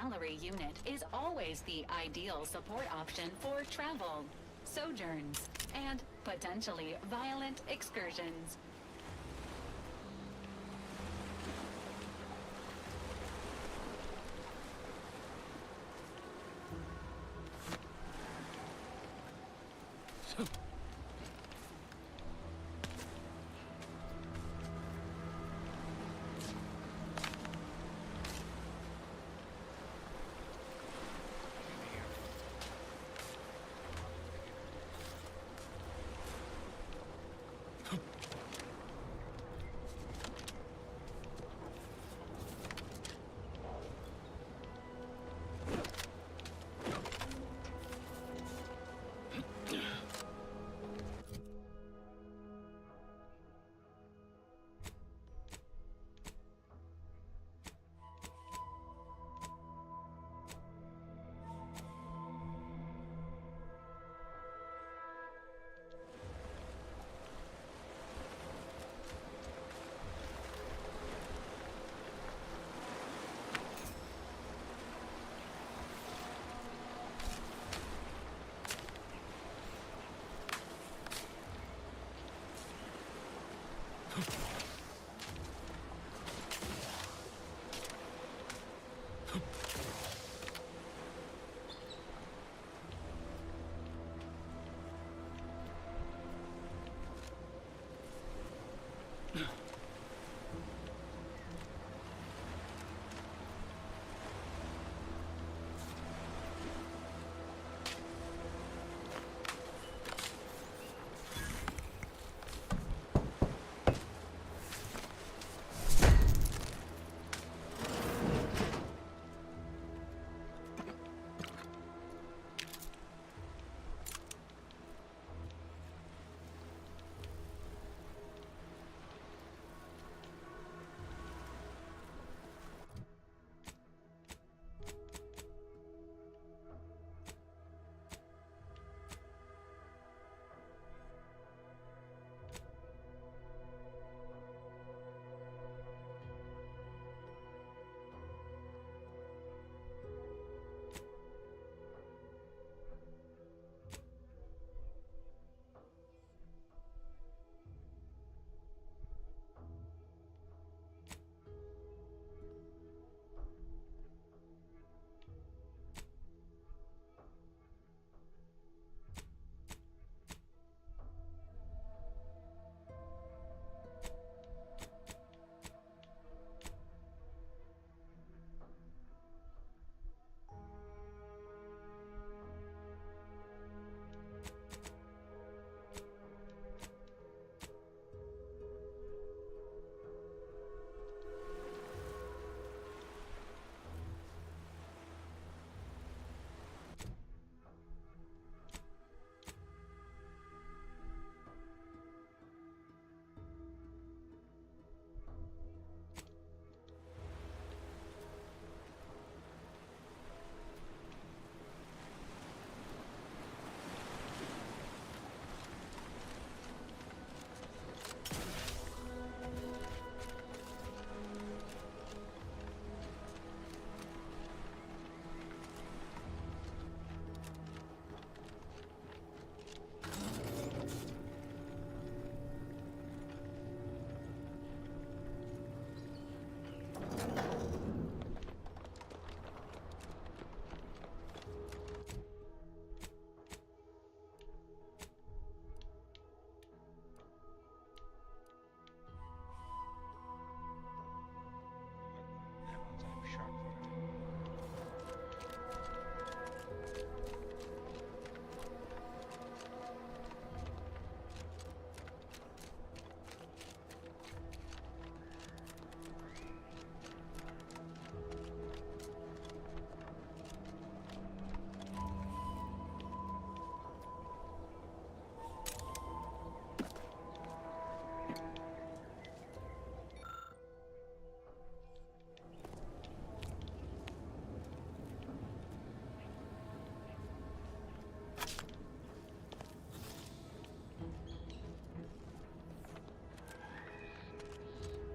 Gallery unit is always the ideal support option for travel, sojourns, and potentially violent excursions.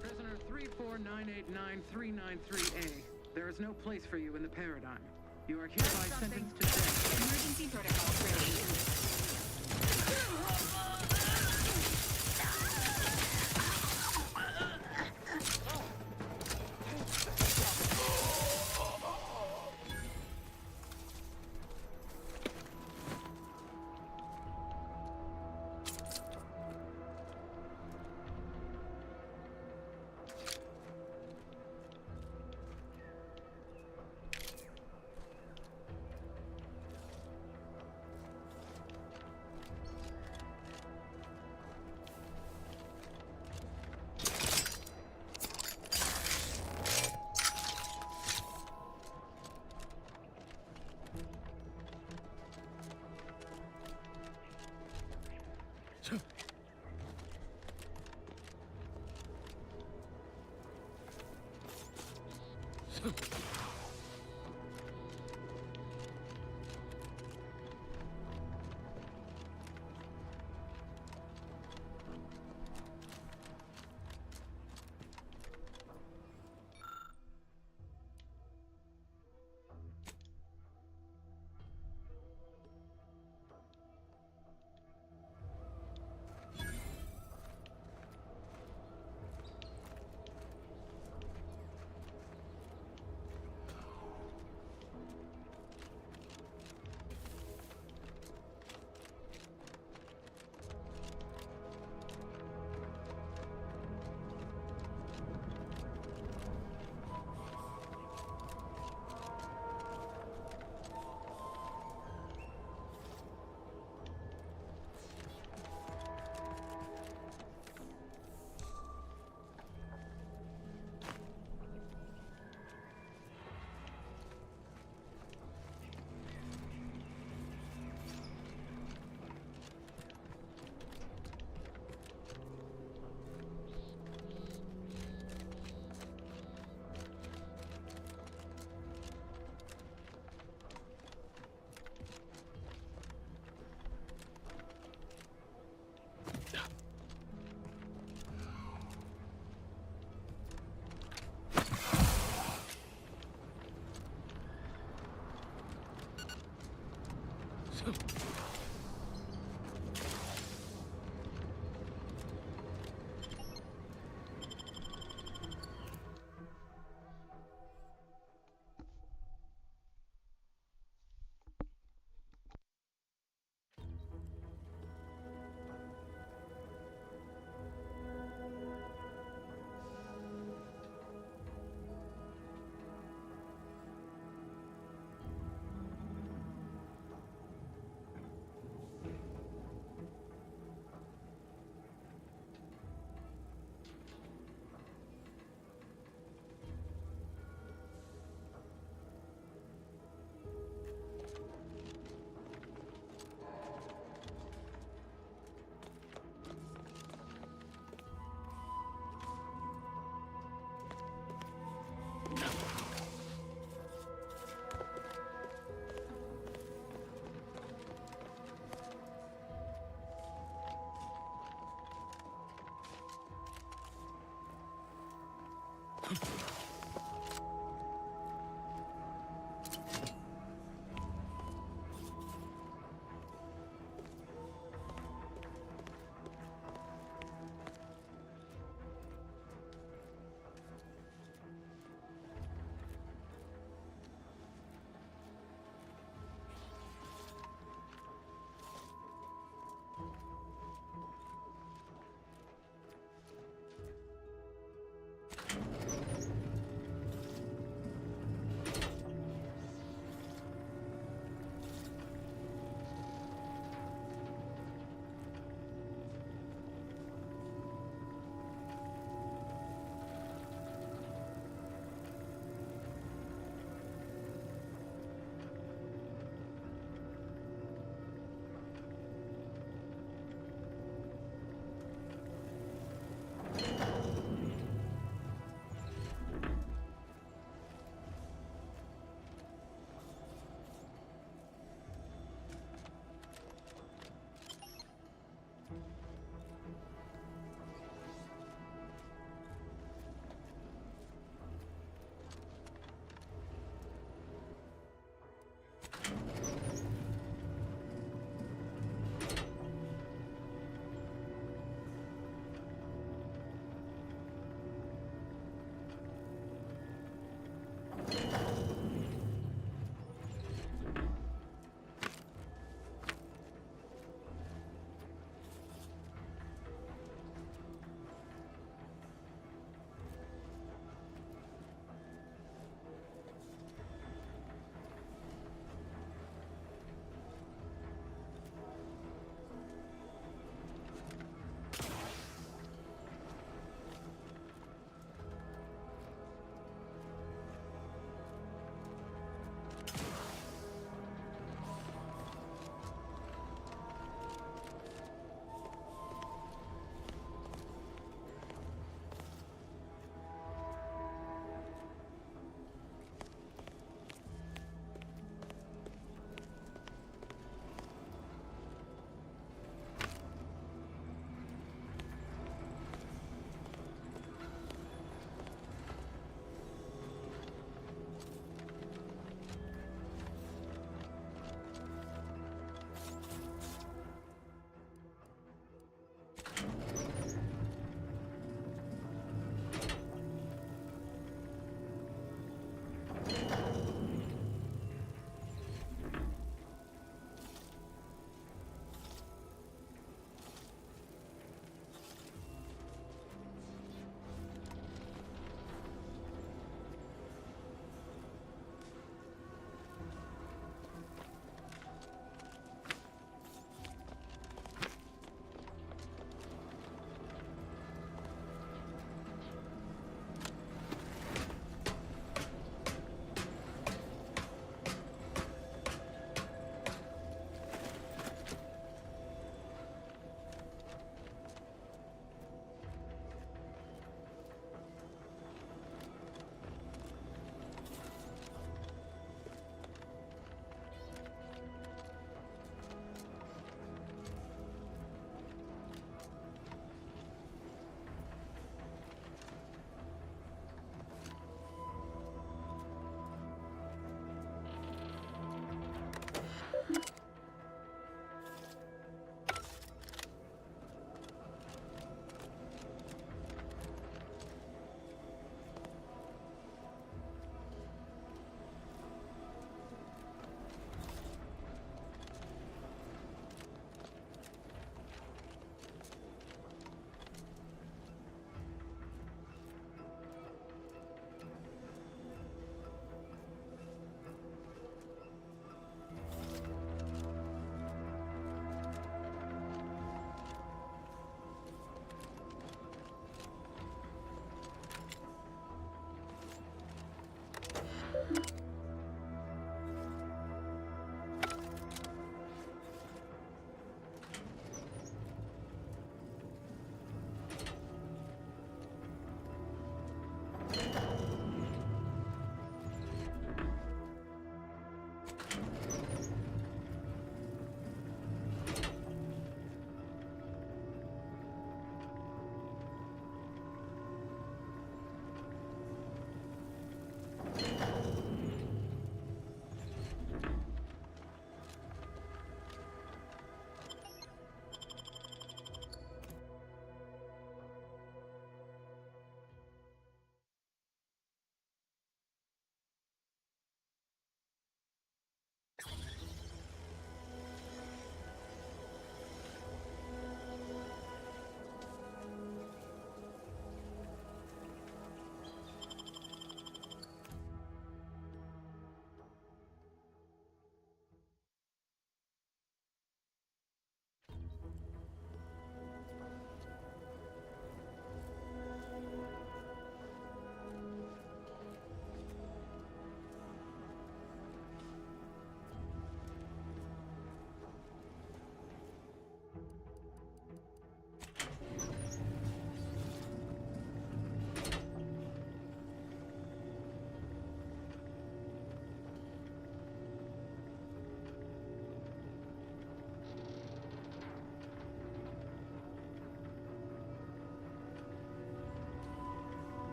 Prisoner 34989-393A. There is no place for you in the paradigm. You are hereby sentenced to death. Emergency protocol ready.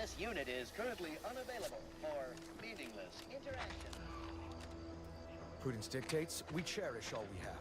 This unit is currently unavailable for meaningless interaction. Prudence dictates we cherish all we have.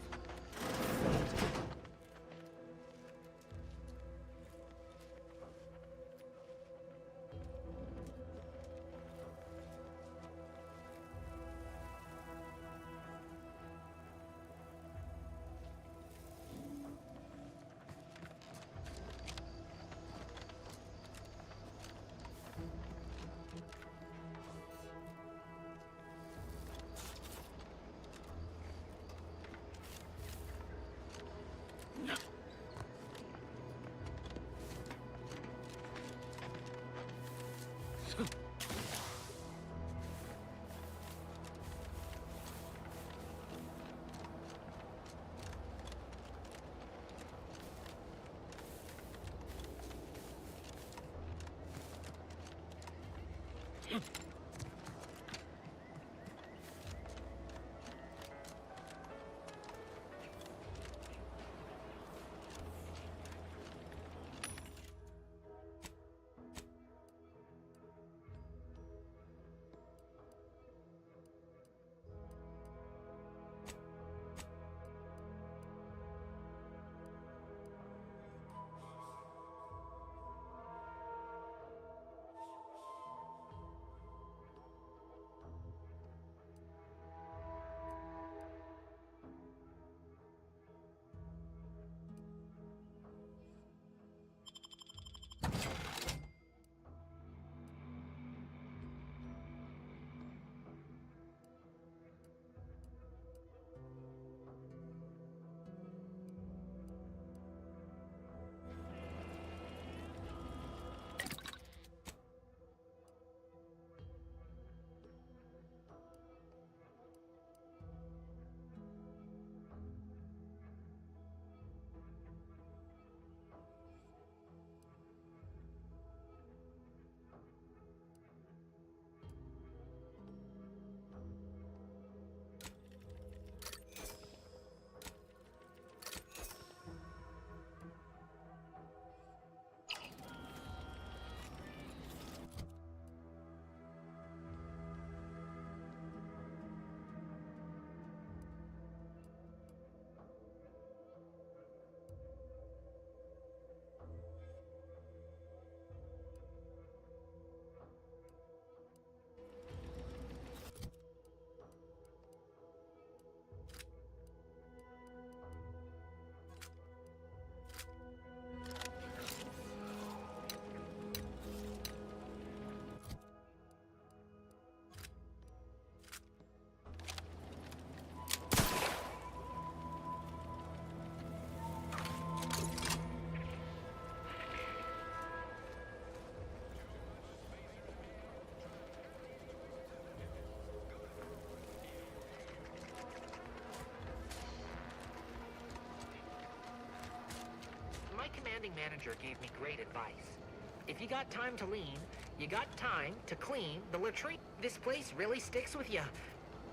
My commanding manager gave me great advice. If you got time to lean, you got time to clean the latrine. This place really sticks with you.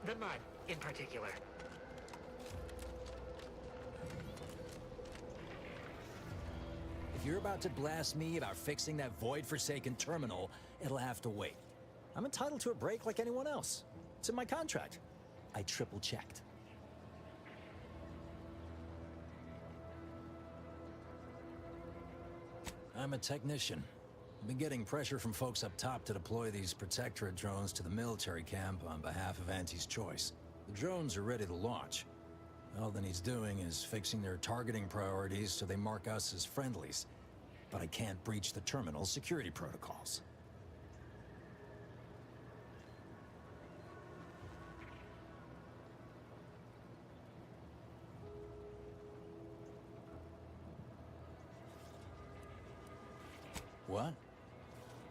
The mud, in particular. If you're about to blast me about fixing that void-forsaken terminal, it'll have to wait. I'm entitled to a break like anyone else. It's in my contract. I triple-checked. I'm a technician. I've been getting pressure from folks up top to deploy these Protectorate drones to the military camp on behalf of Auntie's Choice. The drones are ready to launch. All that he's doing is fixing their targeting priorities so they mark us as friendlies. But I can't breach the terminal's security protocols. What?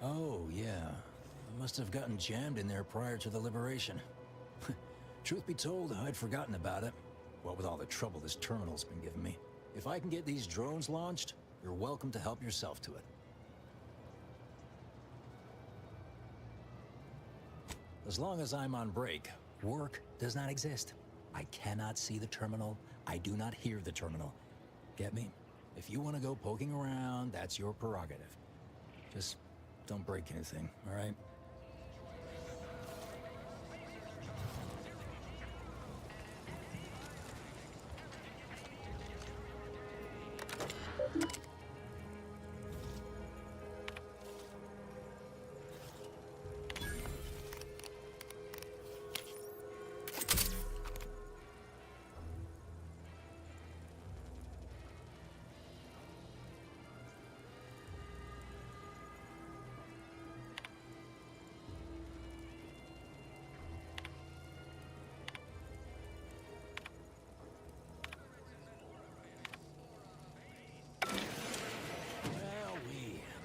Oh, yeah. I must have gotten jammed in there prior to the liberation. Truth be told, I'd forgotten about it. What with all the trouble this terminal's been giving me. If I can get these drones launched, you're welcome to help yourself to it. As long as I'm on break, work does not exist. I cannot see the terminal. I do not hear the terminal. Get me? If you want to go poking around, that's your prerogative. Just Don't break anything, all right?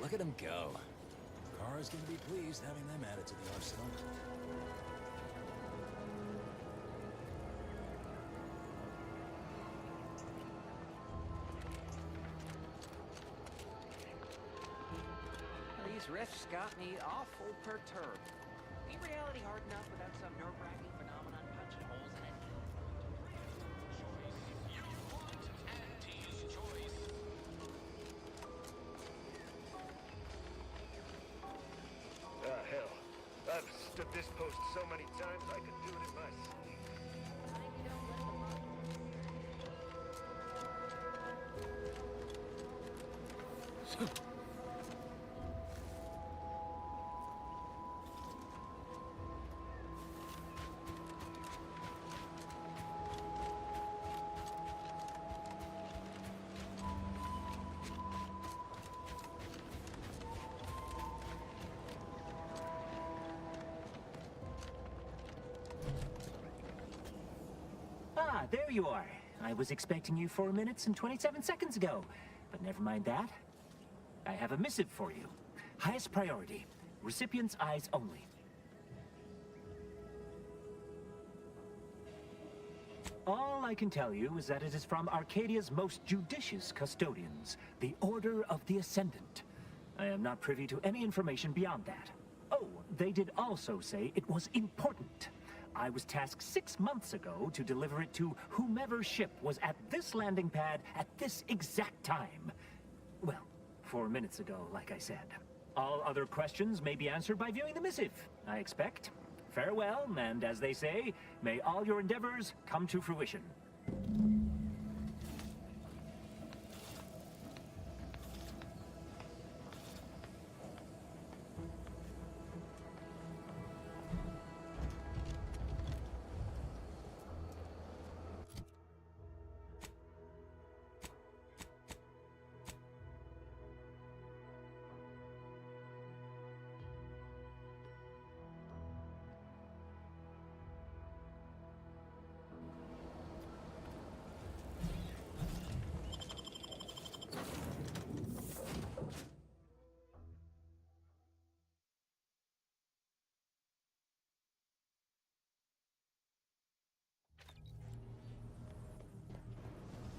Look at them go. Kara's gonna be pleased having them added to the arsenal. These rifts got me awful perturbed. Ain't reality hard enough without some nerve-wracking phenomenon punching holes in it? Ah, hell. I've stood this post so many times I could do it in my sleep. Ah, there you are. I was expecting you 4 minutes and 27 seconds ago. But never mind that. I have a missive for you. Highest priority. Recipient's eyes only. All I can tell you is that it is from Arcadia's most judicious custodians, the Order of the Ascendant. I am not privy to any information beyond that. Oh, they did also say it was important. I was tasked 6 months ago to deliver it to whomever ship was at this landing pad at this exact time. Well, 4 minutes ago, like I said. All other questions may be answered by viewing the missive, I expect. Farewell, and as they say, may all your endeavors come to fruition.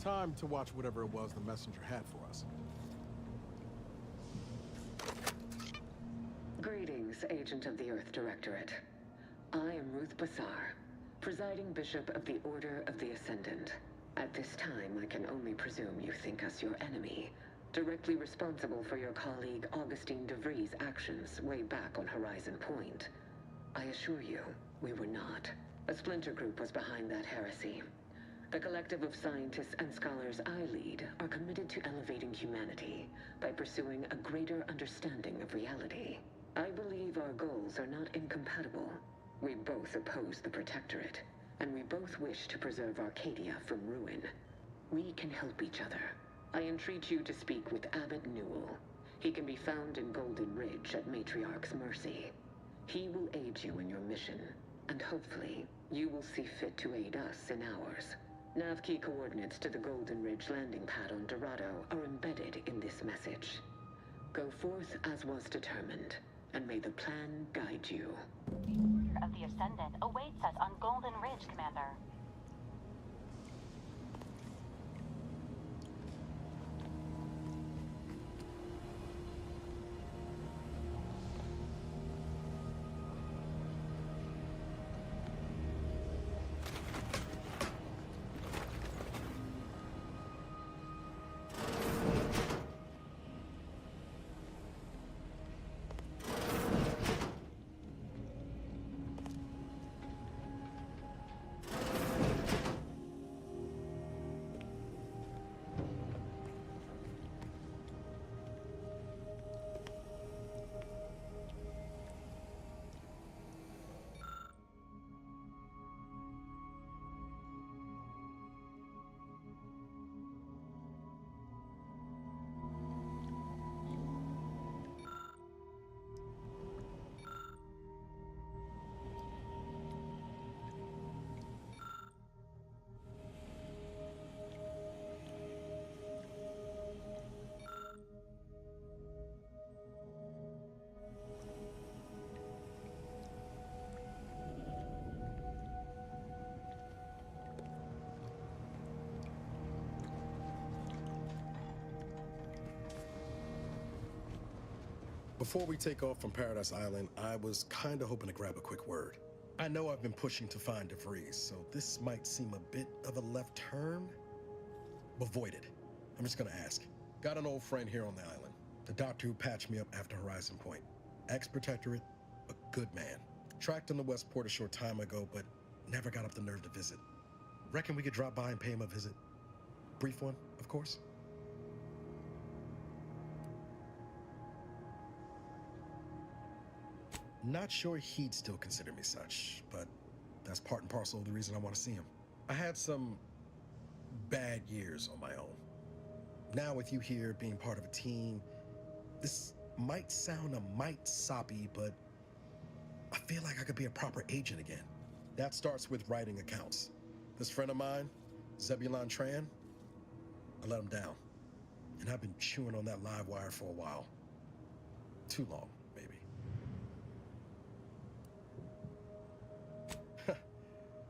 Time to watch whatever it was the messenger had for us. Greetings, Agent of the Earth Directorate. I am Ruth Bassar, presiding Bishop of the Order of the Ascendant. At this time, I can only presume you think us your enemy, directly responsible for your colleague Augustine de Vries' actions way back on Horizon Point. I assure you, we were not. A splinter group was behind that heresy. The collective of scientists and scholars I lead are committed to elevating humanity by pursuing a greater understanding of reality. I believe our goals are not incompatible. We both oppose the Protectorate, and we both wish to preserve Arcadia from ruin. We can help each other. I entreat you to speak with Abbot Newell. He can be found in Golden Ridge at Matriarch's mercy. He will aid you in your mission, and hopefully, you will see fit to aid us in ours. Nav key coordinates to the Golden Ridge landing pad on Dorado are embedded in this message. Go forth as was determined, and may the plan guide you. The Order of the Ascendant awaits us on Golden Ridge, Commander. Before we take off from Paradise Island, I was kinda hoping to grab a quick word. I know I've been pushing to find DeVries, so this might seem a bit of a left turn, but void it. I'm just gonna ask. Got an old friend here on the island, the doctor who patched me up after Horizon Point. Ex-Protectorate, a good man. Tracked in the Westport a short time ago, but never got up the nerve to visit. Reckon we could drop by and pay him a visit? Brief one, of course. Not sure he'd still consider me such, but that's part and parcel of the reason I want to see him. I had some bad years on my own. Now with you here being part of a team, this might sound a mite soppy, but I feel like I could be a proper agent again. That starts with writing accounts. This friend of mine, Zebulon Tran, I let him down. And I've been chewing on that live wire for a while. Too long, maybe.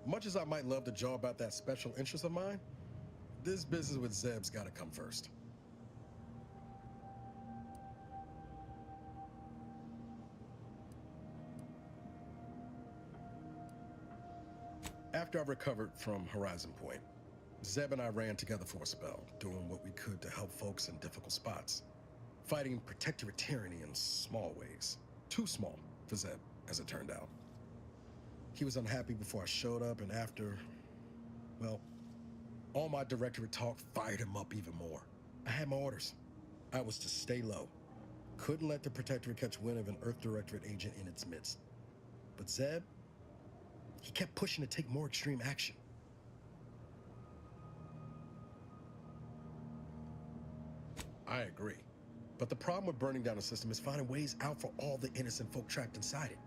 Much as I might love to jaw about that special interest of mine, this business with Zeb's gotta come first. After I recovered from Horizon Point, Zeb and I ran together for a spell, doing what we could to help folks in difficult spots. Fighting Protectorate tyranny in small ways. Too small for Zeb, as it turned out. He was unhappy before I showed up, and after, well, all my Directorate talk fired him up even more. I had my orders. I was to stay low. Couldn't let the Protectorate catch wind of an Earth Directorate agent in its midst. But Zeb, he kept pushing to take more extreme action. I agree. But the problem with burning down the system is finding ways out for all the innocent folk trapped inside it.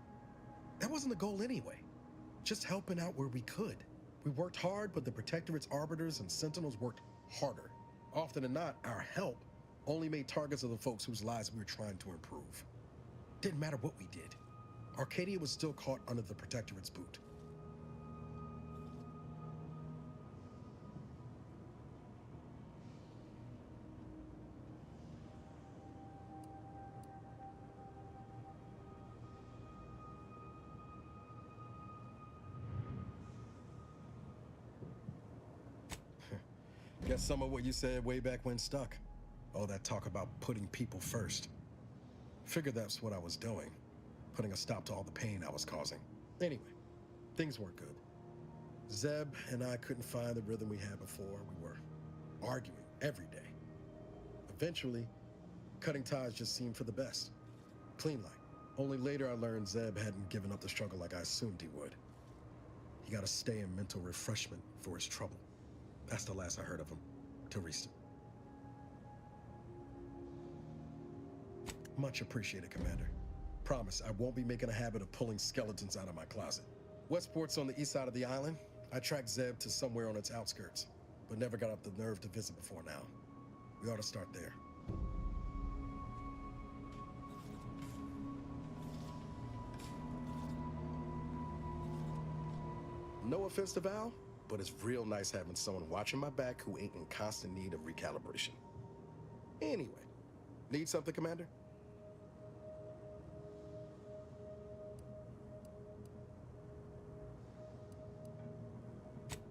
That wasn't the goal anyway. Just helping out where we could. We worked hard, but the Protectorate's arbiters and sentinels worked harder. Often than not, our help only made targets of the folks whose lives we were trying to improve. Didn't matter what we did. Arcadia was still caught under the Protectorate's boot. Guess some of what you said way back when stuck. All that talk about putting people first. Figured that's what I was doing. Putting a stop to all the pain I was causing. Anyway, things weren't good. Zeb and I couldn't find the rhythm we had before. We were arguing every day. Eventually, cutting ties just seemed for the best. Clean like. Only later I learned Zeb hadn't given up the struggle like I assumed he would. He got to stay in mental refreshment for his trouble. That's the last I heard of him, till recent. Much appreciated, Commander. Promise, I won't be making a habit of pulling skeletons out of my closet. Westport's on the east side of the island. I tracked Zeb to somewhere on its outskirts, but never got up the nerve to visit before now. We ought to start there. No offense to Val, but it's real nice having someone watching my back who ain't in constant need of recalibration. Anyway, need something, Commander?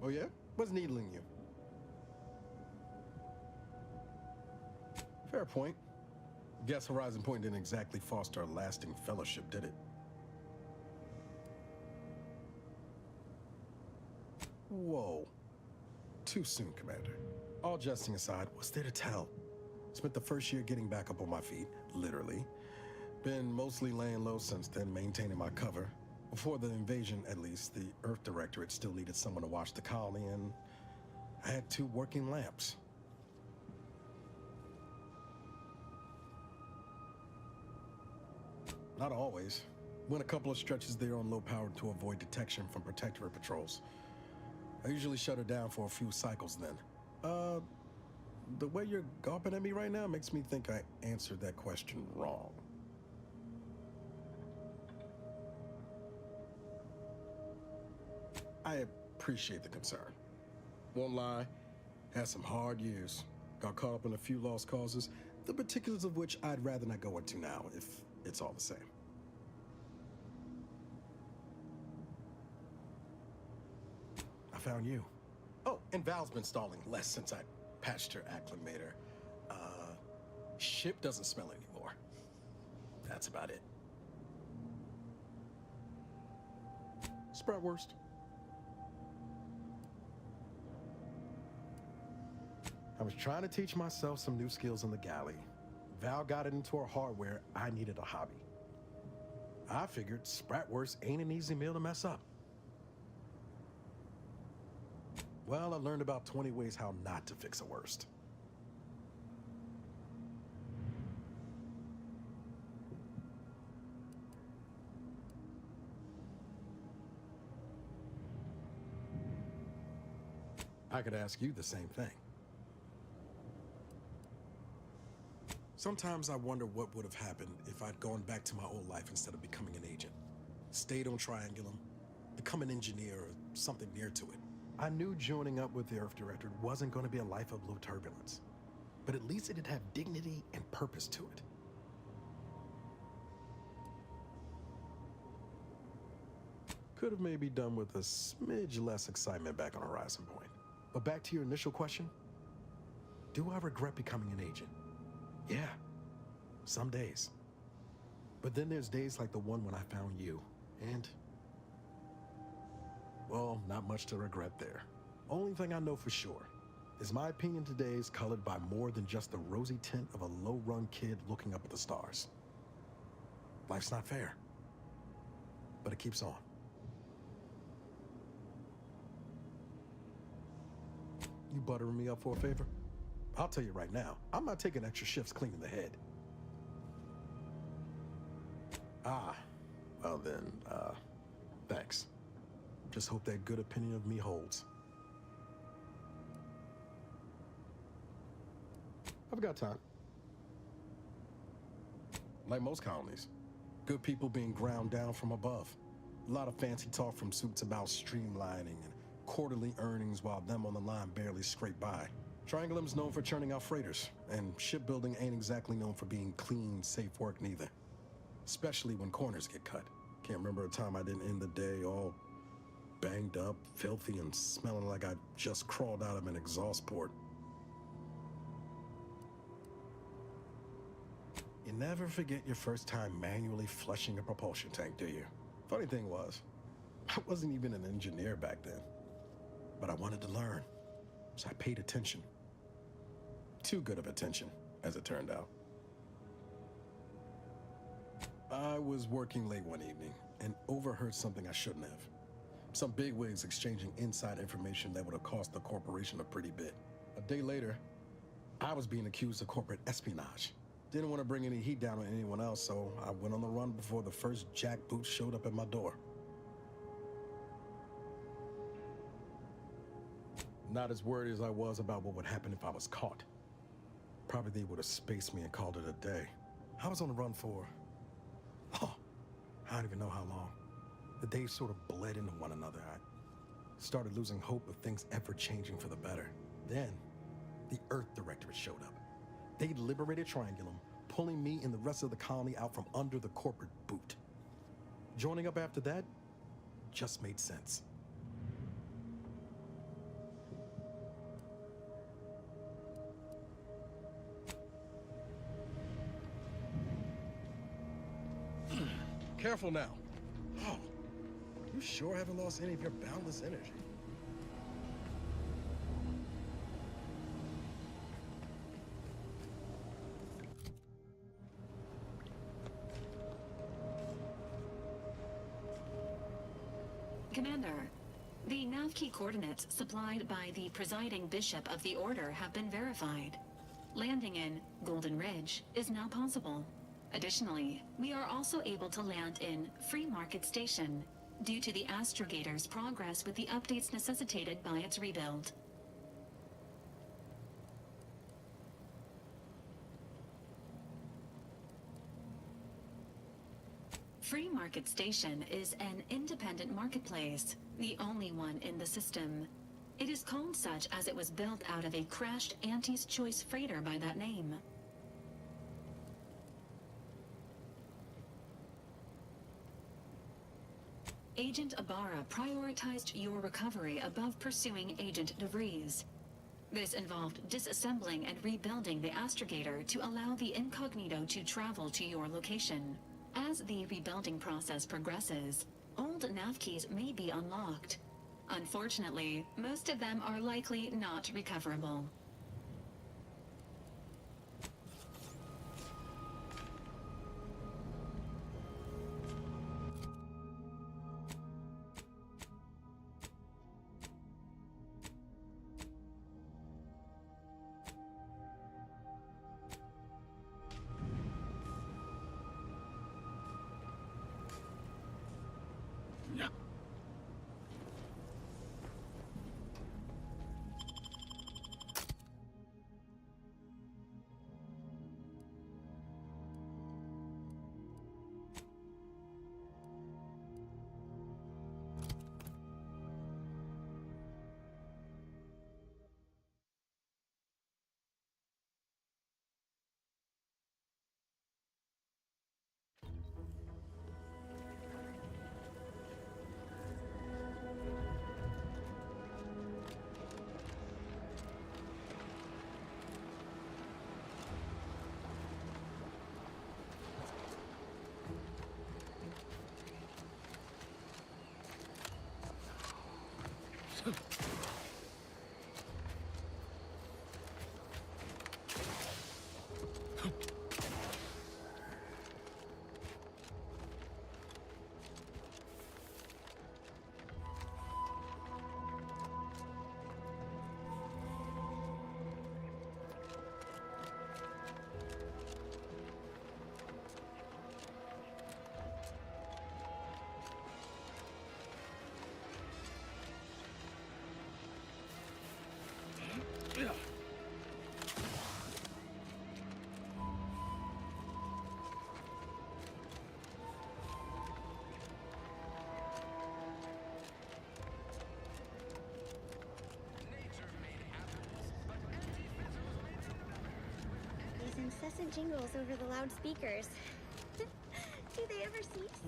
Oh yeah? What's needling you? Fair point. Guess Horizon Point didn't exactly foster a lasting fellowship, did it? Whoa. Too soon, Commander. All jesting aside, what's there to tell? Spent the first year getting back up on my feet, literally. Been mostly laying low since then, maintaining my cover. Before the invasion, at least, the Earth Directorate still needed someone to watch the colony, and I had 2 working lamps. Not always. Went a couple of stretches there on low power to avoid detection from Protectorate patrols. I usually shut her down for a few cycles then. The way you're gawping at me right now makes me think I answered that question wrong. I appreciate the concern. Won't lie, had some hard years. Got caught up in a few lost causes, the particulars of which I'd rather not go into now, if it's all the same. I found you. Oh, and Val's been stalling less since I patched her acclimator. Ship doesn't smell anymore. That's about it. Spratwurst. I was trying to teach myself some new skills in the galley. Val got it into her hardware. I needed a hobby. I figured Spratwurst ain't an easy meal to mess up. Well, I learned about 20 ways how not to fix a worst. I could ask you the same thing. Sometimes I wonder what would have happened if I'd gone back to my old life instead of becoming an agent. Stayed on Triangulum, become an engineer or something near to it. I knew joining up with the Earth Directorate wasn't going to be a life of low turbulence, but at least it'd have dignity and purpose to it. Could have maybe done with a smidge less excitement back on Horizon Point. But back to your initial question, do I regret becoming an agent? Yeah, some days. But then there's days like the one when I found you, and well, not much to regret there. Only thing I know for sure is my opinion today is colored by more than just the rosy tint of a low-run kid looking up at the stars. Life's not fair, but it keeps on. You buttering me up for a favor? I'll tell you right now, I'm not taking extra shifts cleaning the head. Ah, well then, thanks. Just hope that good opinion of me holds. I've got time. Like most colonies, good people being ground down from above. A lot of fancy talk from suits about streamlining and quarterly earnings while them on the line barely scrape by. Triangulum's known for churning out freighters, and shipbuilding ain't exactly known for being clean, safe work neither. Especially when corners get cut. Can't remember a time I didn't end the day all banged up, filthy, and smelling like I just crawled out of an exhaust port. You never forget your first time manually flushing a propulsion tank, do you? Funny thing was, I wasn't even an engineer back then. But I wanted to learn, so I paid attention. Too good of attention, as it turned out. I was working late one evening and overheard something I shouldn't have. Some bigwigs exchanging inside information that would have cost the corporation a pretty bit. A day later, I was being accused of corporate espionage. Didn't want to bring any heat down on anyone else, so I went on the run before the first jackboot showed up at my door. Not as worried as I was about what would happen if I was caught. Probably they would have spaced me and called it a day. I was on the run for, I don't even know how long. The days sort of bled into one another. I started losing hope of things ever changing for the better. Then, the Earth Directorate showed up. They liberated Triangulum, pulling me and the rest of the colony out from under the corporate boot. Joining up after that just made sense. Careful now. Oh, you sure haven't lost any of your boundless energy. Commander, the nav key coordinates supplied by the presiding bishop of the Order have been verified. Landing in Golden Ridge is now possible. Additionally, we are also able to land in Free Market Station due to the Astrogator's progress with the updates necessitated by its rebuild. Free Market Station is an independent marketplace, the only one in the system. It is called such as it was built out of a crashed Auntie's Choice freighter by that name. Agent Ibarra prioritized your recovery above pursuing Agent DeVries. This involved disassembling and rebuilding the astrogator to allow the incognito to travel to your location. As the rebuilding process progresses, old nav keys may be unlocked. Unfortunately, most of them are likely not recoverable. These incessant jingles over the loudspeakers. Do they ever cease?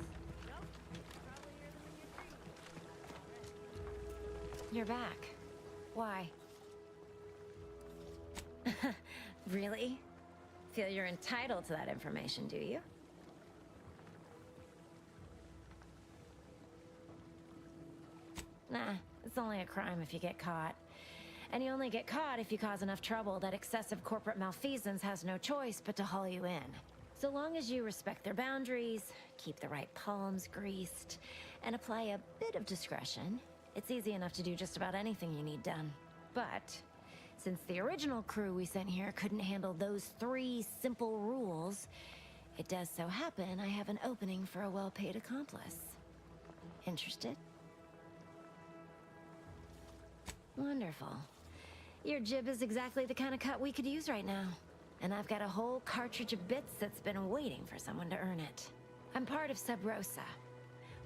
You're back. Why? Really? Feel you're entitled to that information, do you? Nah, it's only a crime if you get caught. And you only get caught if you cause enough trouble that excessive corporate malfeasance has no choice but to haul you in. So long as you respect their boundaries, keep the right palms greased, and apply a bit of discretion, it's easy enough to do just about anything you need done. But since the original crew we sent here couldn't handle those 3 simple rules, it does so happen I have an opening for a well-paid accomplice. Interested? Wonderful. Your jib is exactly the kind of cut we could use right now. And I've got a whole cartridge of bits that's been waiting for someone to earn it. I'm part of Sub Rosa.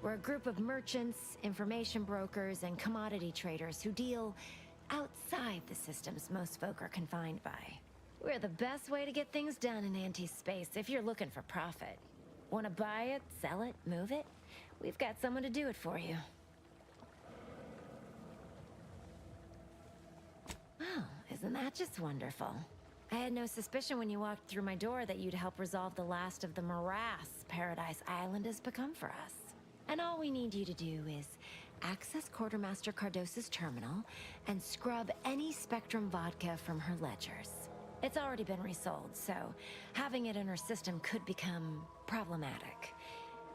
We're a group of merchants, information brokers, and commodity traders who deal outside the systems most folk are confined by. We're the best way to get things done in anti-space if you're looking for profit. Want to buy it, sell it, move it? We've got someone to do it for you. Oh, isn't that just wonderful? I had no suspicion when you walked through my door that you'd help resolve the last of the morass Paradise Island has become for us. And all we need you to do is access Quartermaster Cardosa's terminal and scrub any Spectrum vodka from her ledgers. It's already been resold, so having it in her system could become problematic.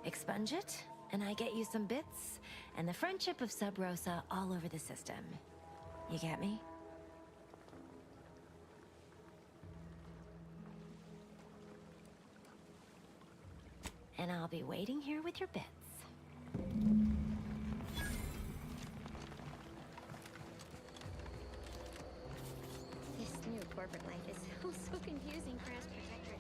Expunge it, and I get you some bits, and the friendship of Sub Rosa all over the system. You get me? And I'll be waiting here with your bits. This new corporate life is so confusing for us protectors.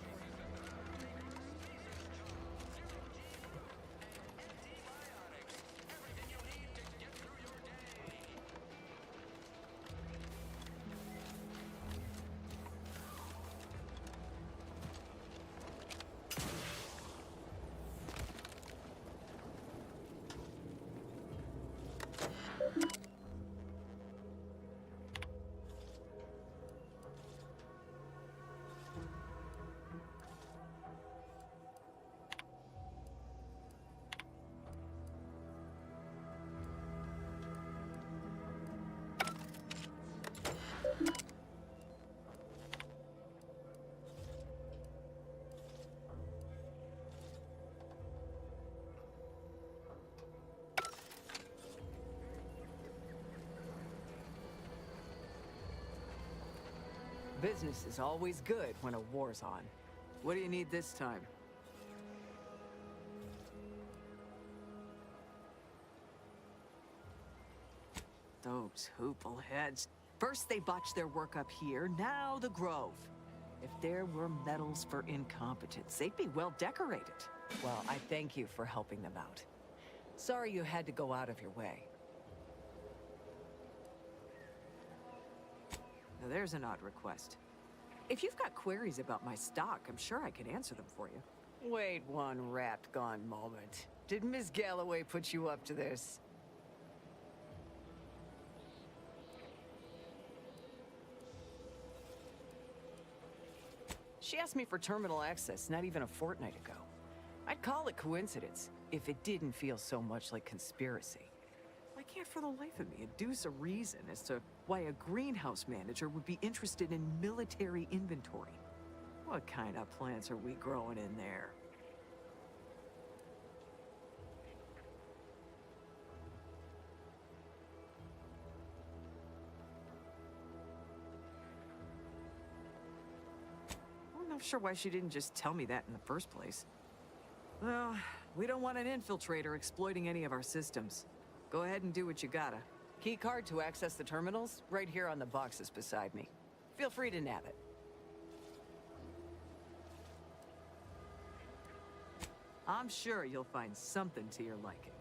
Business is always good when a war's on. What do you need this time? Those hoople heads. First they botched their work up here, now the Grove. If there were medals for incompetence, they'd be well decorated. Well, I thank you for helping them out. Sorry you had to go out of your way. Now there's an odd request. If you've got queries about my stock, I'm sure I can answer them for you. Wait one rapt gone moment. Did Miss Galloway put you up to this? She asked me for terminal access not even a fortnight ago. I'd call it coincidence if it didn't feel so much like conspiracy. I can't for the life of me deduce a reason as to why a greenhouse manager would be interested in military inventory. What kind of plants are we growing in there? I'm not sure why she didn't just tell me that in the first place. Well, we don't want an infiltrator exploiting any of our systems. Go ahead and do what you gotta. Key card to access the terminals, right here on the boxes beside me. Feel free to nab it. I'm sure you'll find something to your liking.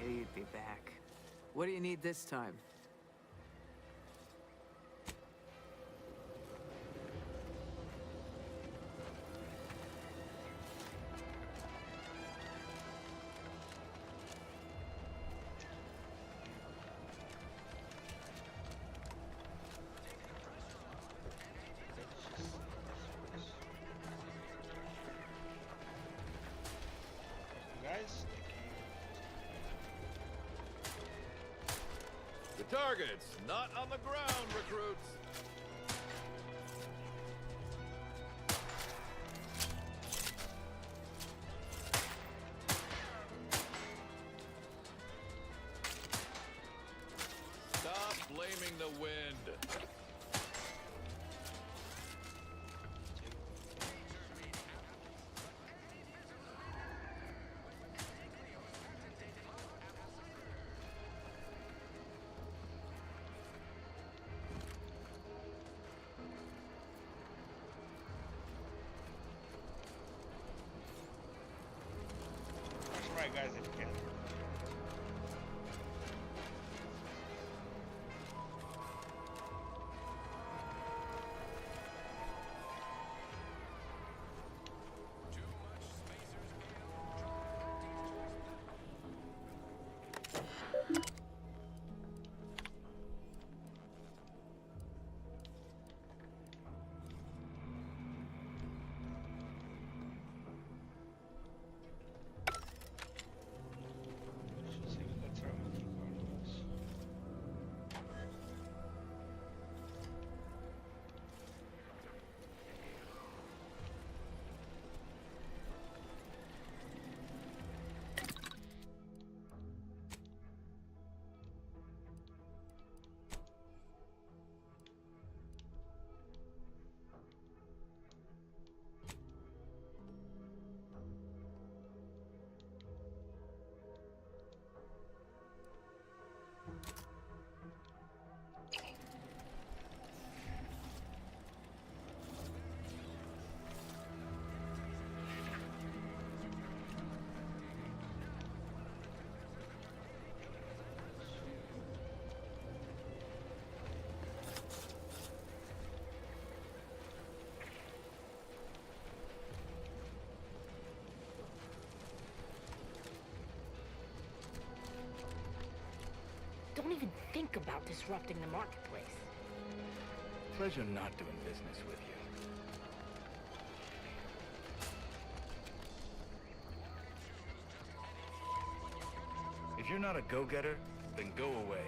You'd be back. What do you need this time? Guys, targets, not on the ground, recruits. Stop blaming the wind. Right, guys, if you can. Don't even think about disrupting the marketplace. Pleasure not doing business with you. If you're not a go-getter, then go away.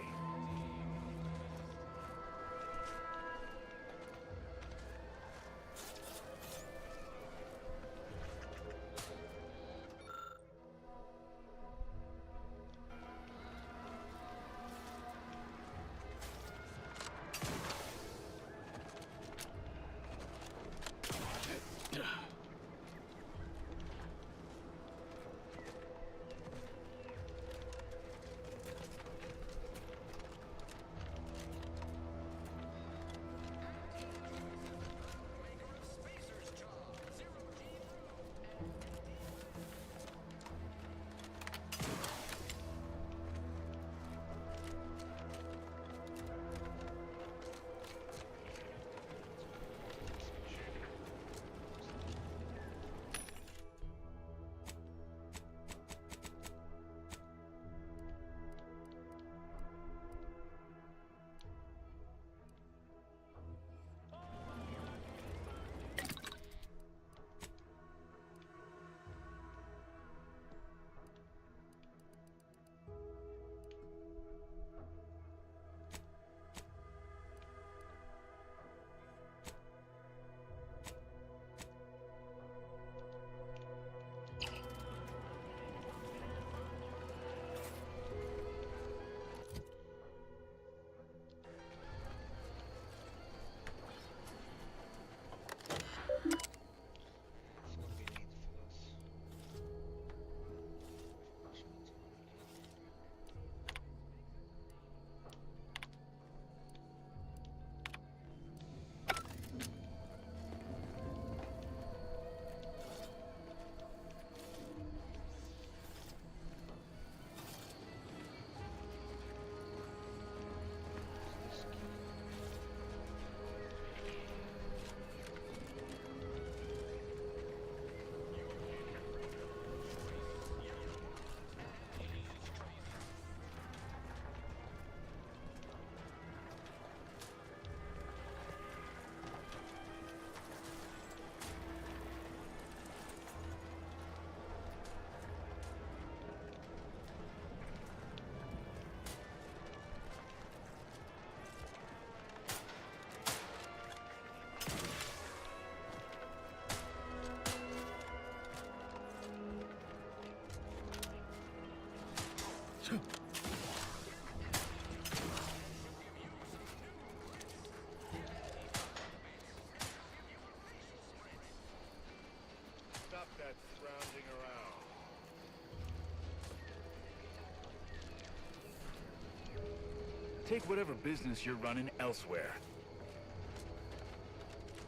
Stop that scrounging around. Take whatever business you're running elsewhere.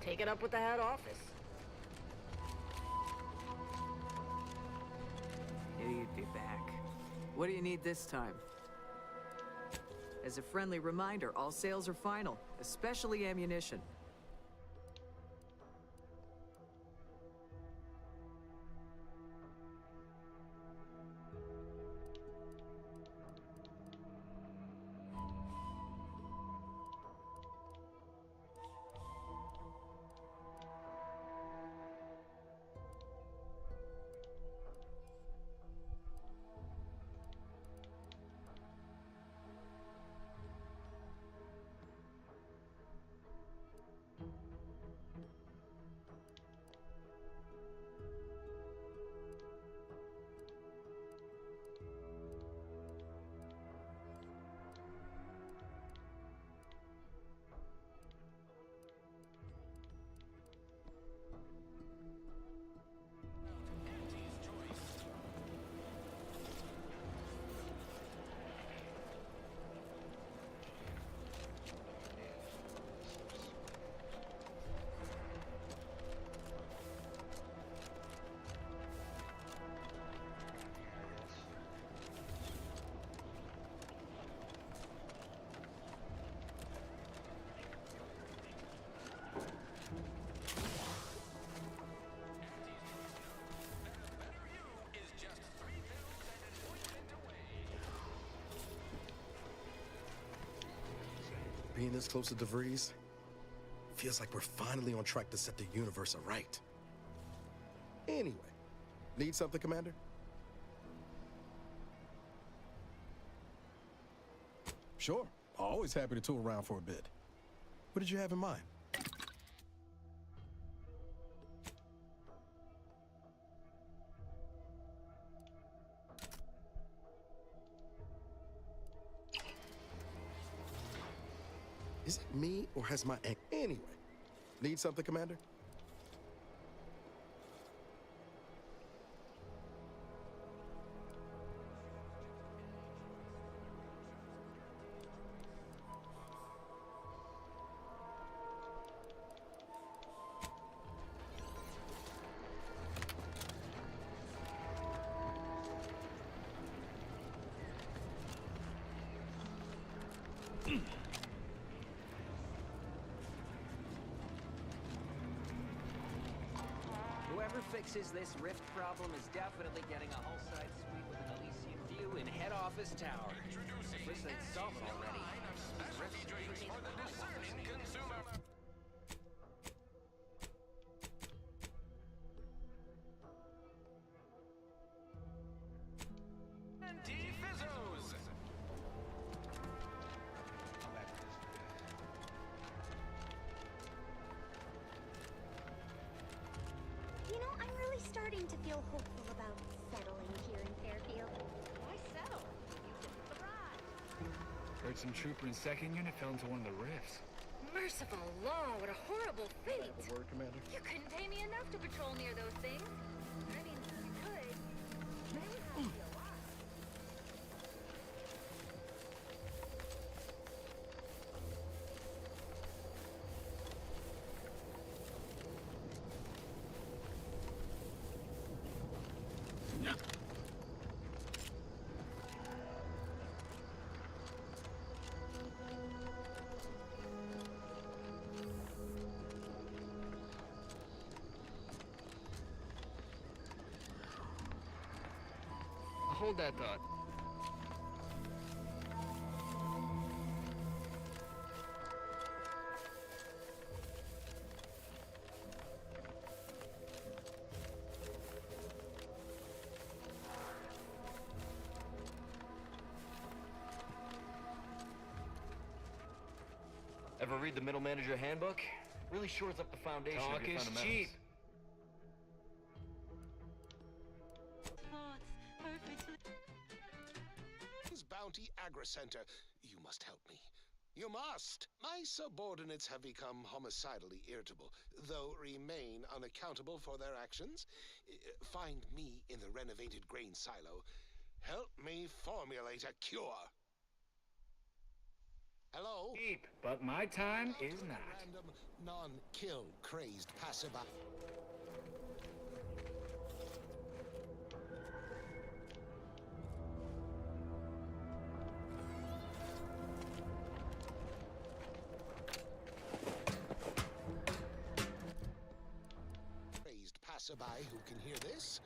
Take it up with the head office. You'd be back. What do you need this time? As a friendly reminder, all sales are final, especially ammunition. Being this close to DeVries feels like we're finally on track to set the universe aright. Anyway, need something, Commander? Sure. Always happy to tool around for a bit. What did you have in mind? Is it me, or has my Anyway, need something, Commander? Whoever fixes this rift problem is definitely getting a hull-side suite with an Elysian view in head office tower. At least they'd solve it already. These rifts are pretty hard. You know, I'm really starting to feel hopeful about settling here in Fairfield. Why settle? Use it for the ride. Heard some trooper in second unit fell into one of the rifts. Merciful law, what a horrible fate. Word, Commander. You couldn't pay me enough to patrol near those things. I mean, you could. But it would have to be a lot. Hold that thought. Ever read the Middle Manager Handbook? Really shores up the foundation Talk of your is fundamentals. cheap. Bounty Agri-Center. You must help me. You must! My subordinates have become homicidally irritable, though remain unaccountable for their actions. Find me in the renovated grain silo. Help me formulate a cure. Hello? Deep, but my time is not. Random, non-kill, crazed passerby. Passerby who can hear this?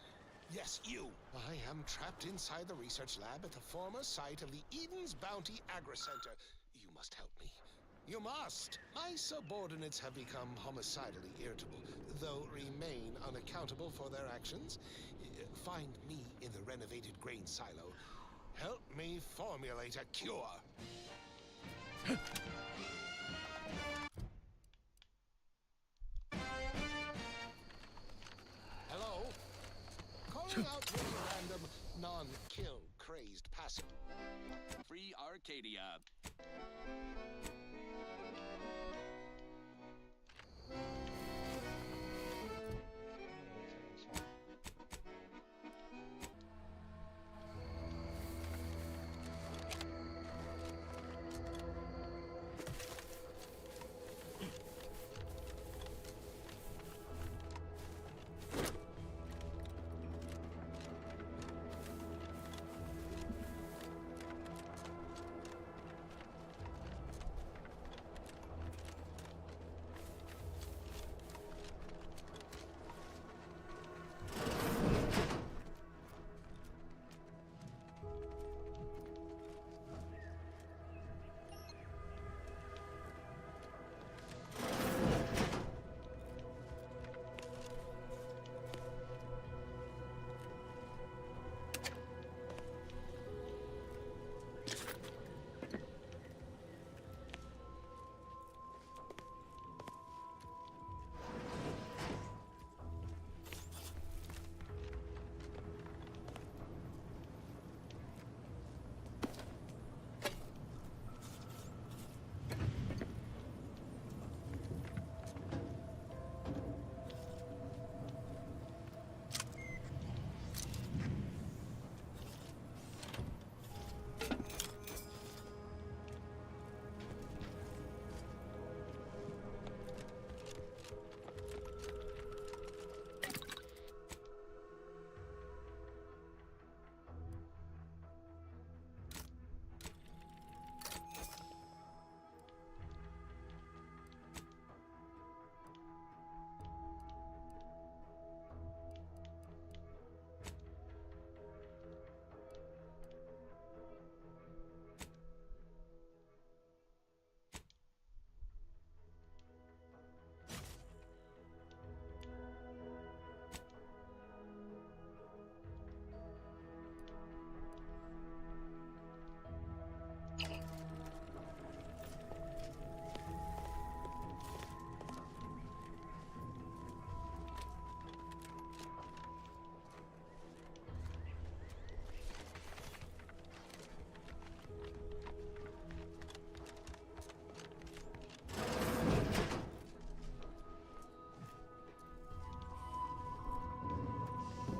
Yes, you! I am trapped inside the research lab at the former site of the Eden's Bounty Agri-Center. You must help me. You must! My subordinates have become homicidally irritable, though remain unaccountable for their actions. Find me in the renovated grain silo. Help me formulate a cure. Hello? Calling out any random, non-kill, crazed passer. Free Arcadia.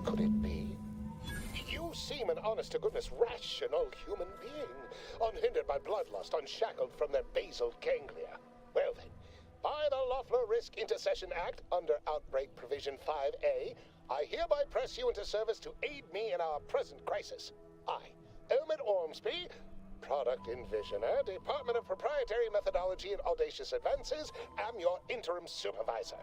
Could it be? You seem an honest-to-goodness rational human being, unhindered by bloodlust, unshackled from their basal ganglia. Well then, by the Loeffler Risk Intercession Act, under Outbreak Provision 5A, I hereby press you into service to aid me in our present crisis. I, Omid Ormsby, Product Envisioner, Department of Proprietary Methodology and Audacious Advances, am your interim supervisor.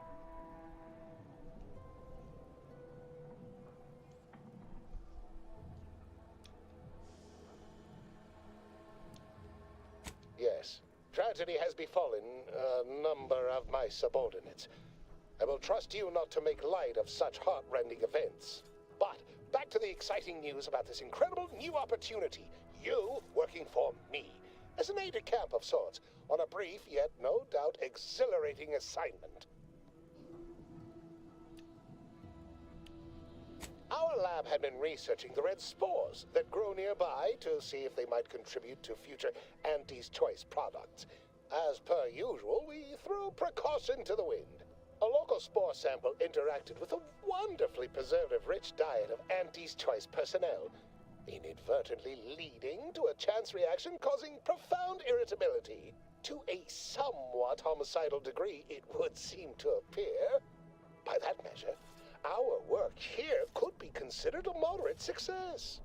Yes, tragedy has befallen a number of my subordinates. I will trust you not to make light of such heart-rending events. But back to the exciting news about this incredible new opportunity. You working for me, as an aide-de-camp of sorts, on a brief yet no doubt exhilarating assignment. Our lab had been researching the red spores that grow nearby to see if they might contribute to future Auntie's Choice products. As per usual, we threw precaution to the wind. A local spore sample interacted with a wonderfully preservative-rich diet of Auntie's Choice personnel, inadvertently leading to a chance reaction causing profound irritability. To a somewhat homicidal degree, it would seem to appear. By that measure, our work here could be considered a moderate success.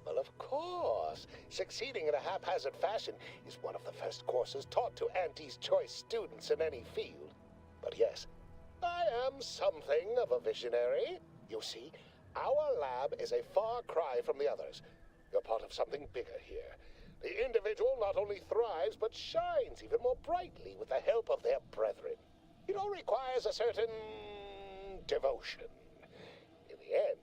Well, of course, succeeding in a haphazard fashion is one of the first courses taught to Auntie's Choice students in any field. But yes, I am something of a visionary. You see, our lab is a far cry from the others. You're part of something bigger here. The individual not only thrives, but shines even more brightly with the help of their brethren. It all requires a certain devotion. In the end,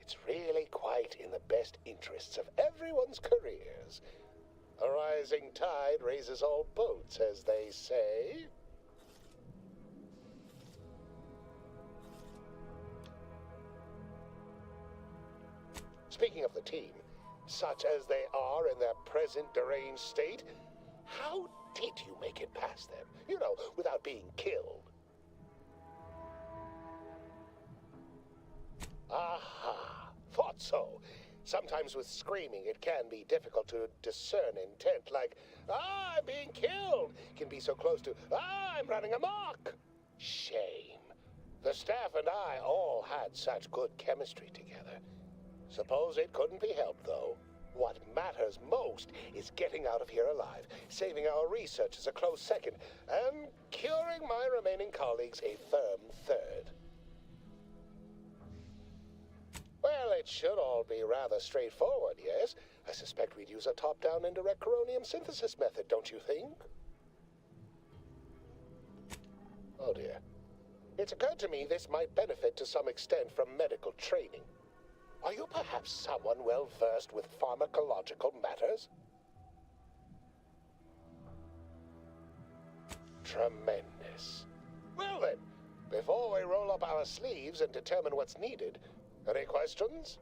it's really quite in the best interests of everyone's careers. A rising tide raises all boats, as they say. Speaking of the team, such as they are in their present deranged state, how did you make it past them? You know, without being killed. Aha, thought so. Sometimes with screaming, it can be difficult to discern intent, like, "Ah, I'm being killed," can be so close to, "Ah, I'm running amok." Shame. The staff and I all had such good chemistry together. Suppose it couldn't be helped, though. What matters most is getting out of here alive, saving our researchers a close second, and curing my remaining colleagues a firm third. Well, it should all be rather straightforward, yes? I suspect we'd use a top-down indirect coronium synthesis method, don't you think? Oh dear. It's occurred to me this might benefit to some extent from medical training. Are you perhaps someone well-versed with pharmacological matters? Tremendous. Well then, before we roll up our sleeves and determine what's needed, any questions?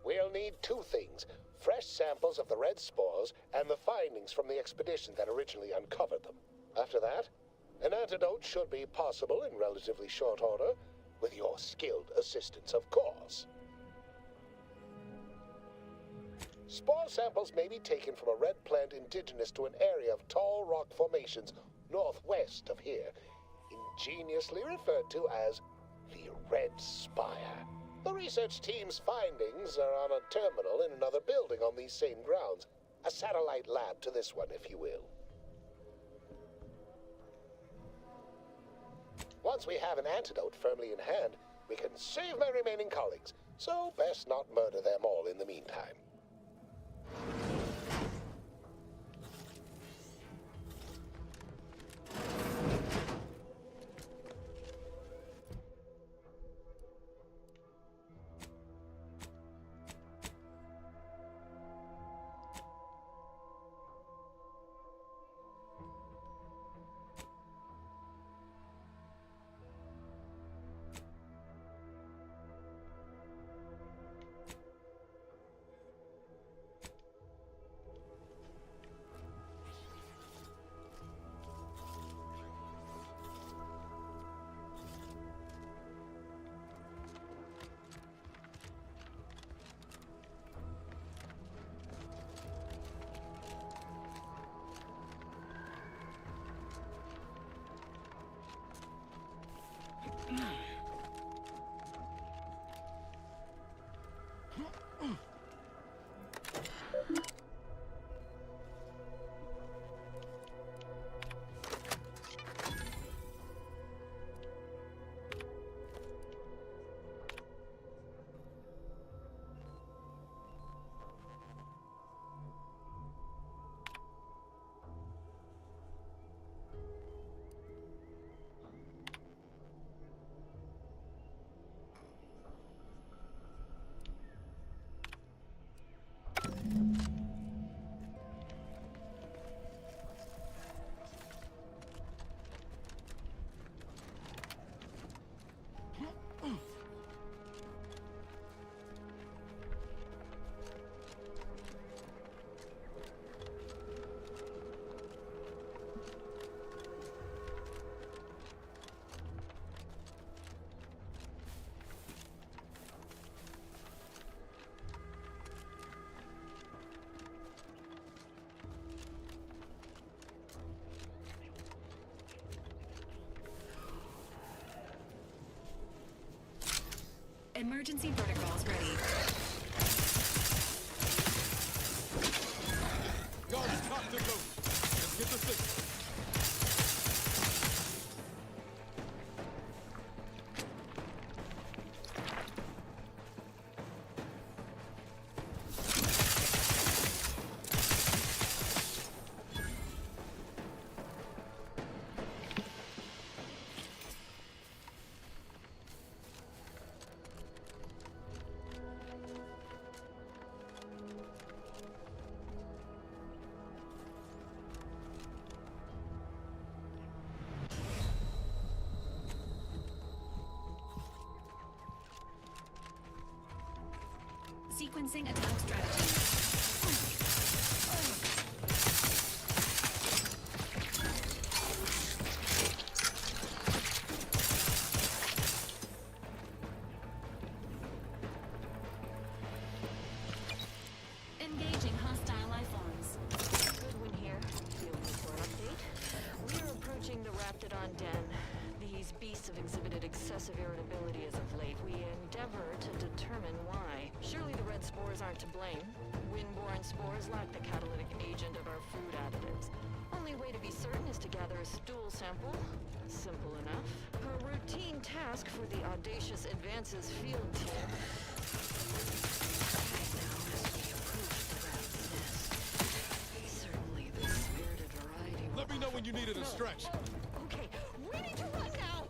We'll need two things: fresh samples of the red spores and the findings from the expedition that originally uncovered them. After that, an antidote should be possible in relatively short order, with your skilled assistance, of course. Spore samples may be taken from a red plant indigenous to an area of tall rock formations northwest of here, ingeniously referred to as the Red Spire. The research team's findings are on a terminal in another building on these same grounds. A satellite lab to this one, if you will. Once we have an antidote firmly in hand, we can save my remaining colleagues, so best not murder them all in the meantime. Emergency protocols ready. Guards, top to go. Let's get the signal. Sequencing attack strategy. Engaging hostile life forms. Goodwin here. Field report update. We are approaching the Raptidon Den. These beasts have exhibited excessive irritability as of late. We endeavor to determine why. Surely the red spores aren't to blame. Windborne spores lack the catalytic agent of our food additives. Only way to be certain is to gather a stool sample. Simple enough. A routine task for the Audacious Advances field team. Right now, as we approach the rat's nest, certainly the spirited variety. Let me know when you needed a stretch. Okay, we need to run now!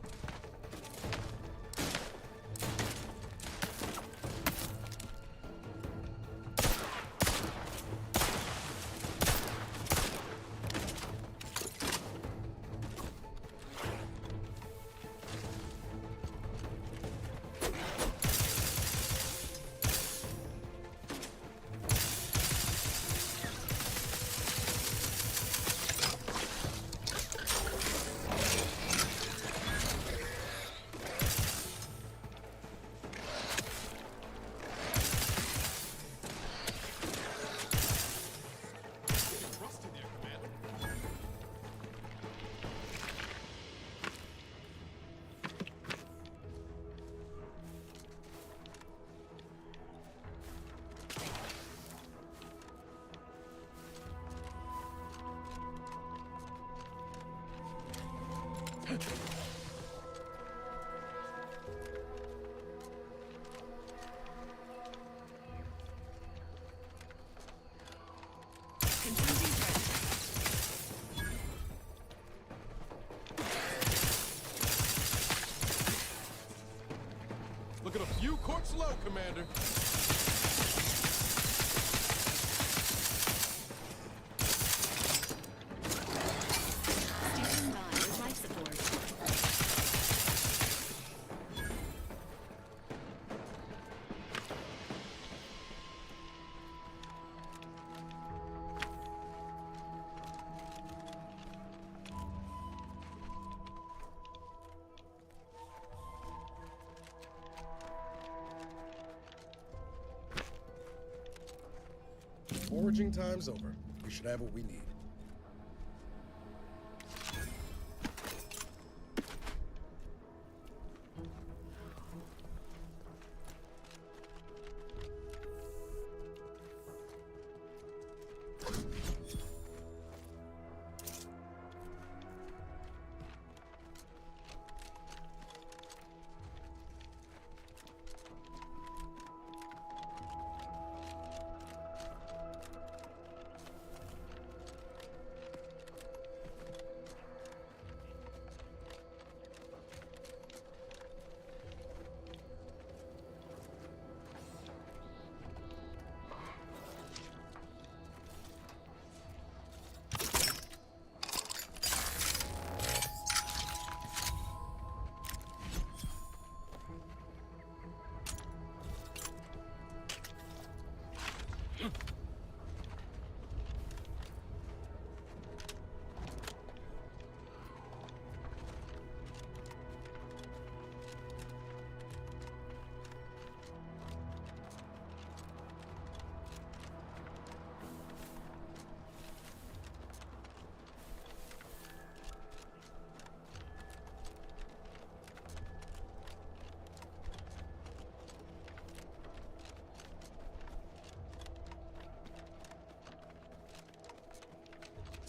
Look at a few courts low, Commander. Standing by with life support. Foraging time's over. We should have what we need.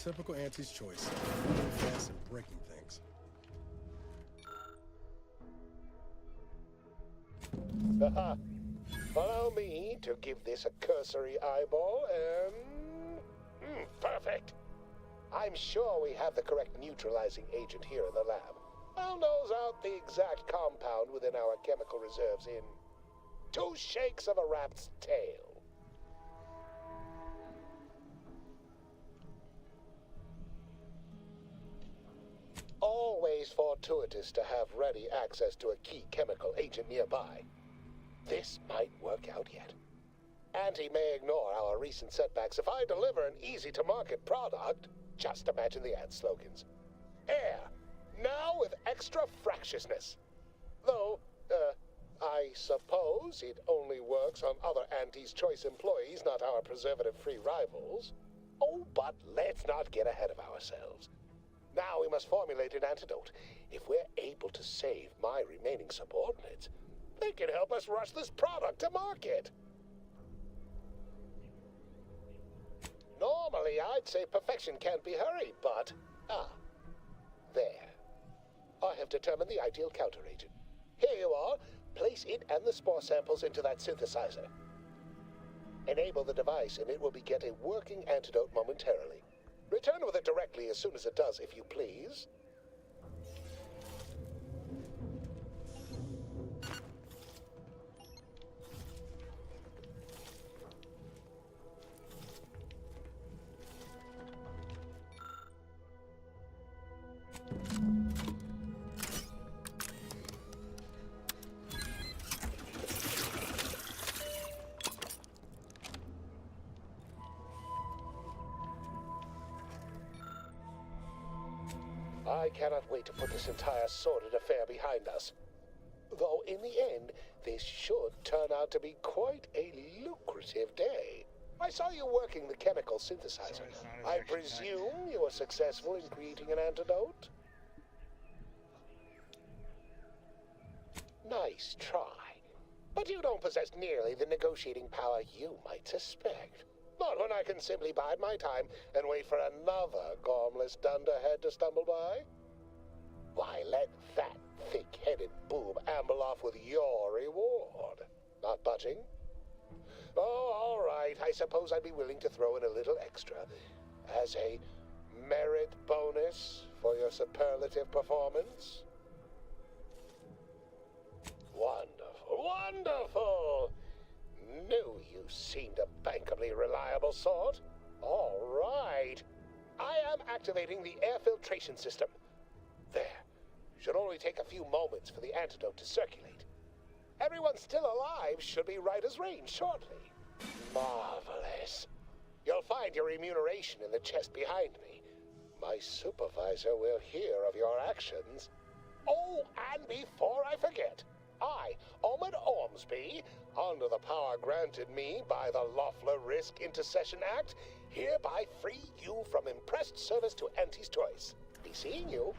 Typical Auntie's choice. Moving fast and breaking things. Allow me to give this a cursory eyeball and... perfect. I'm sure we have the correct neutralizing agent here in the lab. I'll nose out the exact compound within our chemical reserves in 2 shakes of a rat's tail. Always fortuitous to have ready access to a key chemical agent nearby. This might work out yet. Auntie may ignore our recent setbacks if I deliver an easy-to-market product. Just imagine the ad slogans. Air, now with extra fractiousness. Though, I suppose it only works on other Auntie's Choice employees, not our preservative-free rivals. Oh, but let's not get ahead of ourselves. Now we must formulate an antidote. If we're able to save my remaining subordinates, they can help us rush this product to market. Normally, I'd say perfection can't be hurried, but... there. I have determined the ideal counter-agent. Here you are. Place it and the spore samples into that synthesizer. Enable the device and it will begin a working antidote momentarily. Return with it directly as soon as it does, if you please. I cannot wait to put this entire sordid affair behind us. Though in the end, this should turn out to be quite a lucrative day. I saw you working the chemical synthesizer. I presume you were successful in creating an antidote? Nice try. But you don't possess nearly the negotiating power you might suspect. Not when I can simply bide my time and wait for another gormless dunderhead to stumble by. Why, let that thick-headed boob amble off with your reward. Not budging? Oh, all right. I suppose I'd be willing to throw in a little extra as a merit bonus for your superlative performance. Wonderful, wonderful! Knew you seemed a bankably reliable sort. All right. I am activating the air filtration system. There. Should only take a few moments for the antidote to circulate. Everyone still alive should be right as rain shortly. Marvelous. You'll find your remuneration in the chest behind me. My supervisor will hear of your actions. Oh, and before I forget, I, Omid Ormsby, under the power granted me by the Loeffler Risk Intercession Act, hereby free you from impressed service to Auntie's Choice. Be seeing you.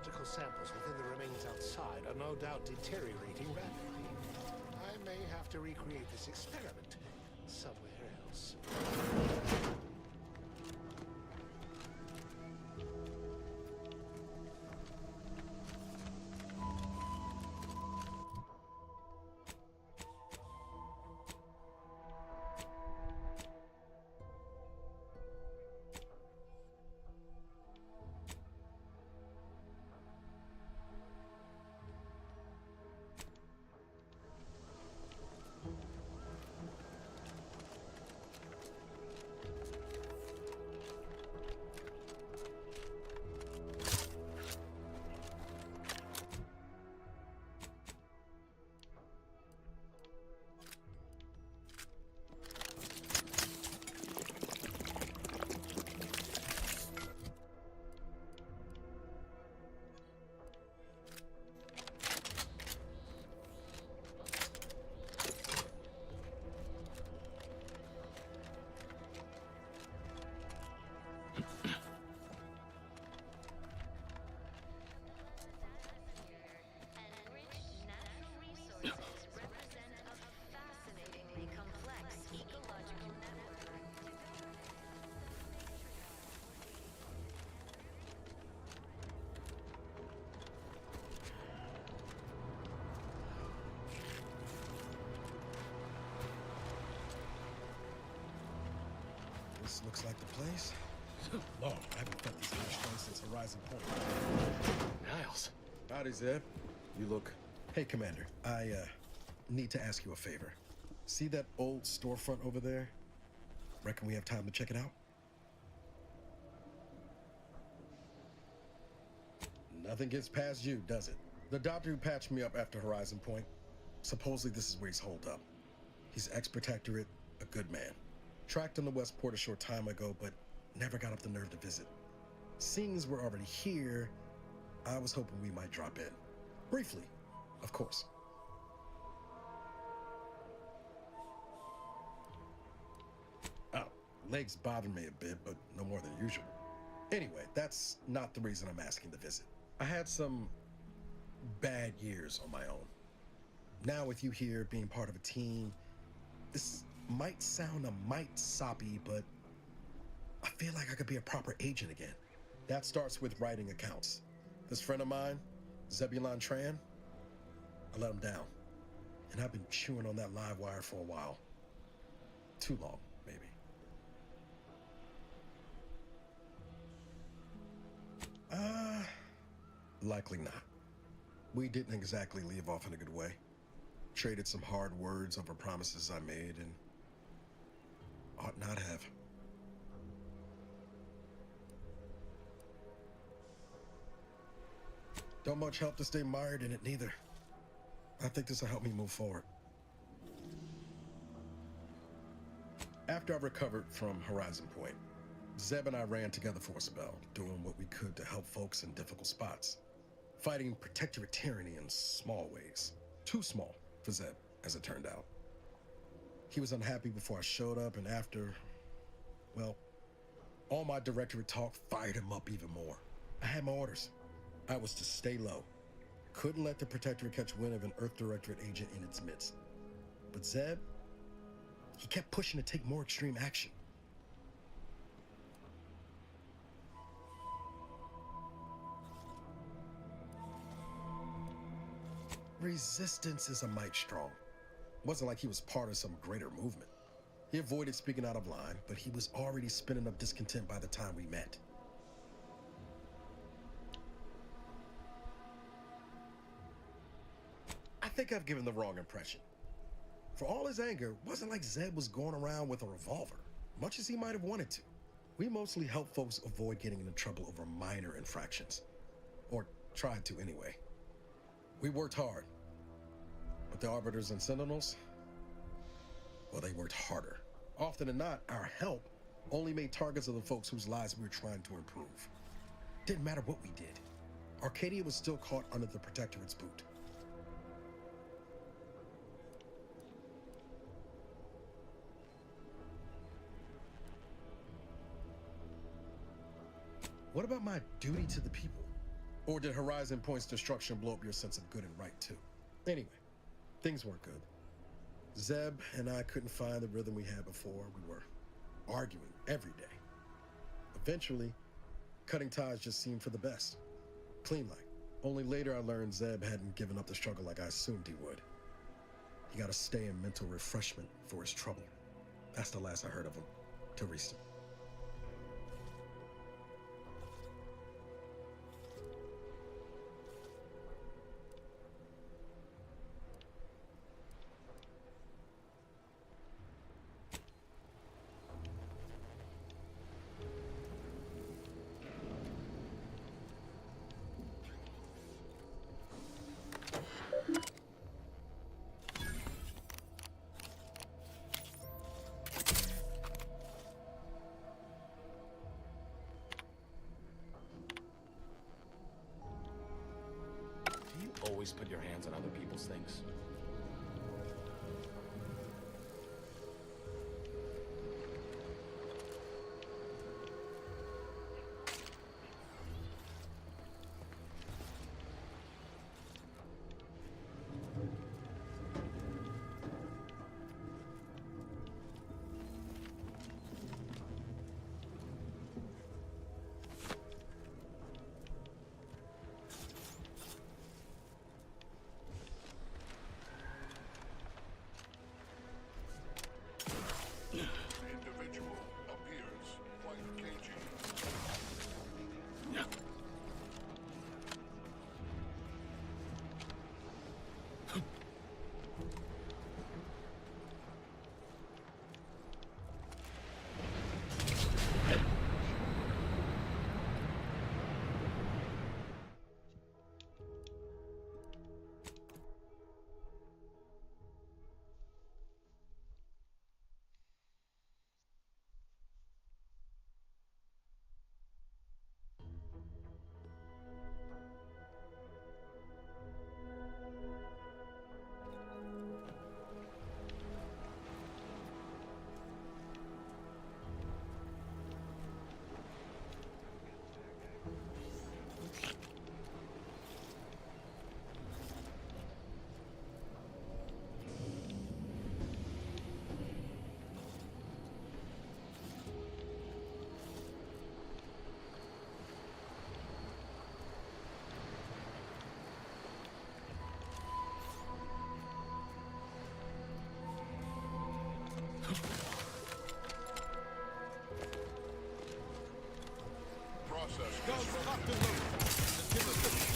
biological samples within the remains outside are no doubt deteriorating rapidly. I may have to recreate this experiment somewhere else. This looks like the place. Lord, I haven't felt this much strong since Horizon Point. Niles. Howdy, Zeb. You look... Hey, Commander. I, need to ask you a favor. See that old storefront over there? Reckon we have time to check it out? Nothing gets past you, does it? The doctor who patched me up after Horizon Point, supposedly this is where he's holed up. He's ex-protectorate, a good man. Tracked on the Westport a short time ago, but never got up the nerve to visit. Seeing as we're already here, I was hoping we might drop in. Briefly, of course. Oh, legs bothering me a bit, but no more than usual. Anyway, that's not the reason I'm asking to visit. I had some bad years on my own. Now with you here, being part of a team, this might sound a mite soppy, but I feel like I could be a proper agent again. That starts with writing accounts. This friend of mine, Zebulon Tran, I let him down. And I've been chewing on that live wire for a while. Too long, maybe. Likely not. We didn't exactly leave off in a good way. Traded some hard words over promises I made and ought not have. Don't much help to stay mired in it neither. I think this will help me move forward. After I recovered from Horizon Point, Zeb and I ran together for a spell, doing what we could to help folks in difficult spots. Fighting protectorate tyranny in small ways. Too small for Zeb, as it turned out. He was unhappy before I showed up, and after, well, all my directorate talk fired him up even more. I had my orders. I was to stay low. Couldn't let the Protectorate catch wind of an Earth Directorate agent in its midst. But Zeb, he kept pushing to take more extreme action. Resistance is a mite strong. Wasn't like he was part of some greater movement. He avoided speaking out of line, but he was already spinning up discontent by the time we met. I think I've given the wrong impression. For all his anger, it wasn't like Zeb was going around with a revolver, much as he might have wanted to. We mostly help folks avoid getting into trouble over minor infractions. Or tried to anyway. We worked hard. But the Arbiters and Sentinels, well, they worked harder. Often than not, our help only made targets of the folks whose lives we were trying to improve. Didn't matter what we did. Arcadia was still caught under the Protectorate's boot. What about my duty to the people? Or did Horizon Point's destruction blow up your sense of good and right too? Anyway, things weren't good. Zeb and I couldn't find the rhythm we had before. We were arguing every day. Eventually, cutting ties just seemed for the best. Clean like. Only later I learned Zeb hadn't given up the struggle like I assumed he would. He got to stay in mental refreshment for his trouble. That's the last I heard of him, till recent. Always put your hands on other people's things. Process. Go, lock the loop. Give us the...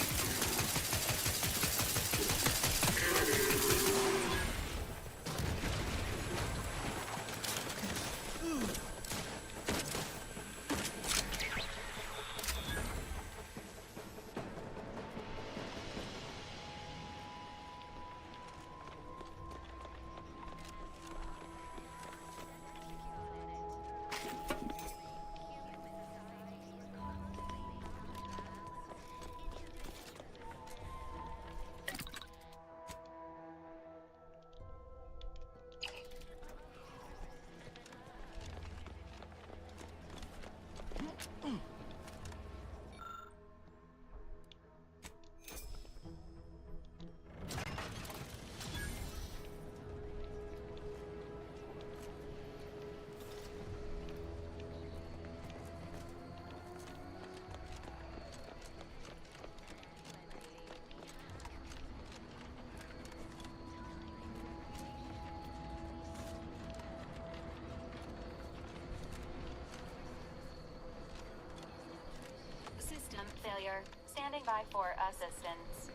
System failure. Standing by for assistance.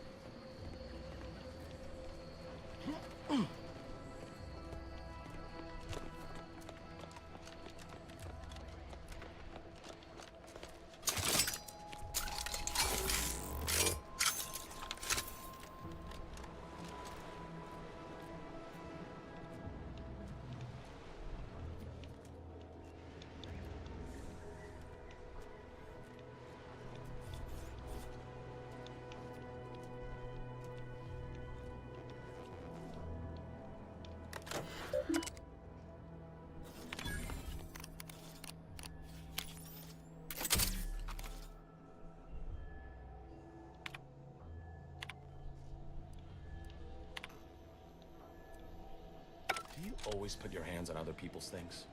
always put your hands on other people's things?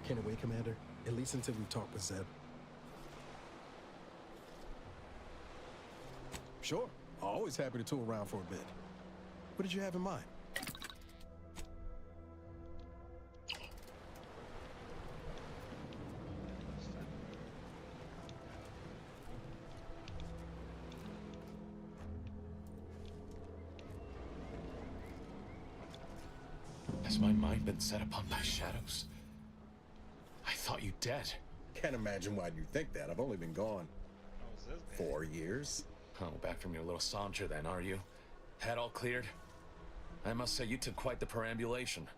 Can't wait, Commander. At least until we talk with Zeb. Sure. Always happy to tour around for a bit. What did you have in mind? Has my mind been set upon by shadows? I thought you dead. Can't imagine why you think that. I've only been gone 4 years. Oh, back from your little saunter then, are you? Head all cleared? I must say you took quite the perambulation.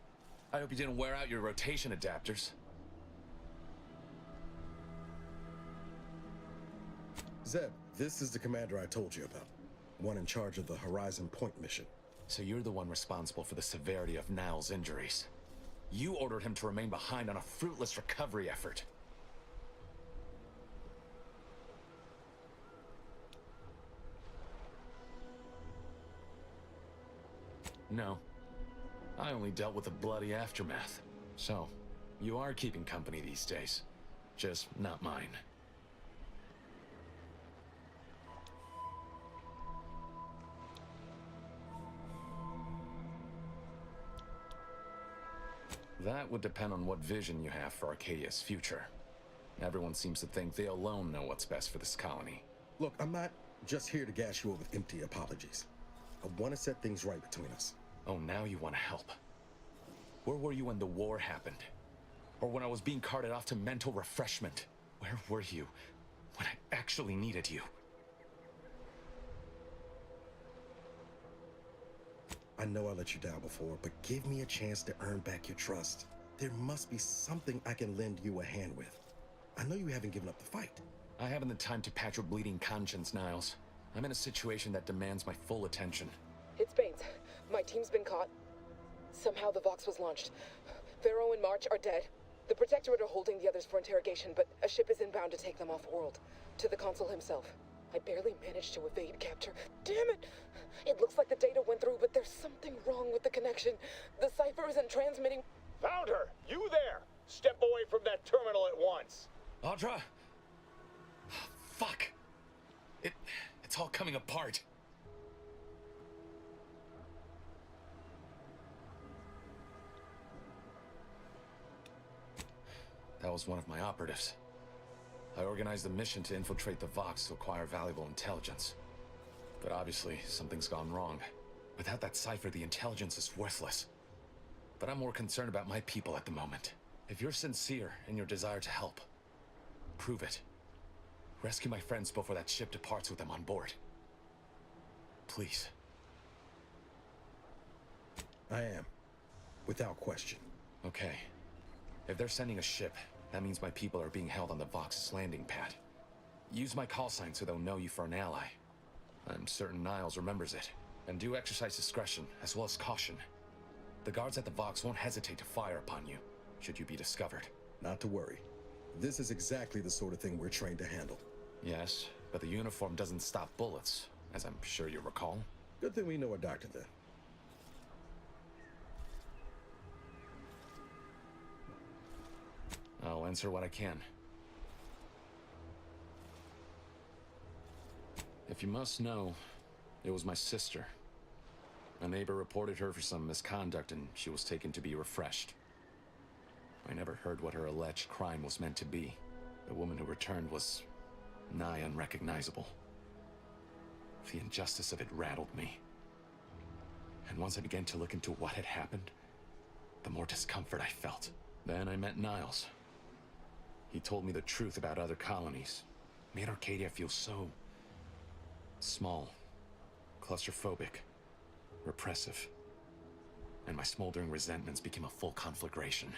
I hope you didn't wear out your rotation adapters. Zeb, this is the commander I told you about. One in charge of the Horizon Point mission. So you're the one responsible for the severity of Niall's injuries. You ordered him to remain behind on a fruitless recovery effort. No. I only dealt with the bloody aftermath. So, you are keeping company these days. Just not mine. That would depend on what vision you have for Arcadia's future. Everyone seems to think they alone know what's best for this colony. Look, I'm not just here to gas you up with empty apologies. I want to set things right between us. Oh, now you want to help. Where were you when the war happened? Or when I was being carted off to mental refreshment? Where were you when I actually needed you? I know I let you down before, but give me a chance to earn back your trust. There must be something I can lend you a hand with. I know you haven't given up the fight. I haven't the time to patch your bleeding conscience, Niles. I'm in a situation that demands my full attention. It's Baines. My team's been caught. Somehow the Vox was launched. Pharaoh and March are dead. The Protectorate are holding the others for interrogation, but a ship is inbound to take them off-world. To the Consul himself. I barely managed to evade capture. Damn it! It looks like the data went through, but there's something wrong with the connection. The cipher isn't transmitting. Found her! You there! Step away from that terminal at once! Audra! Fuck! It's all coming apart. That was one of my operatives. I organized a mission to infiltrate the Vox to acquire valuable intelligence. But obviously, something's gone wrong. Without that cipher, the intelligence is worthless. But I'm more concerned about my people at the moment. If you're sincere in your desire to help, prove it. Rescue my friends before that ship departs with them on board. Please. I am. Without question. Okay. If they're sending a ship, that means my people are being held on the Vox's landing pad. Use my call sign so they'll know you for an ally. I'm certain Niles remembers it. And do exercise discretion, as well as caution. The guards at the Vox won't hesitate to fire upon you, should you be discovered. Not to worry. This is exactly the sort of thing we're trained to handle. Yes, but the uniform doesn't stop bullets, as I'm sure you recall. Good thing we know a doctor then. I'll answer what I can. If you must know, it was my sister. A neighbor reported her for some misconduct and she was taken to be refreshed. I never heard what her alleged crime was meant to be. The woman who returned was nigh unrecognizable. The injustice of it rattled me. And once I began to look into what had happened, the more discomfort I felt. Then I met Niles. He told me the truth about other colonies, made Arcadia feel so small, claustrophobic, repressive. And my smoldering resentments became a full conflagration.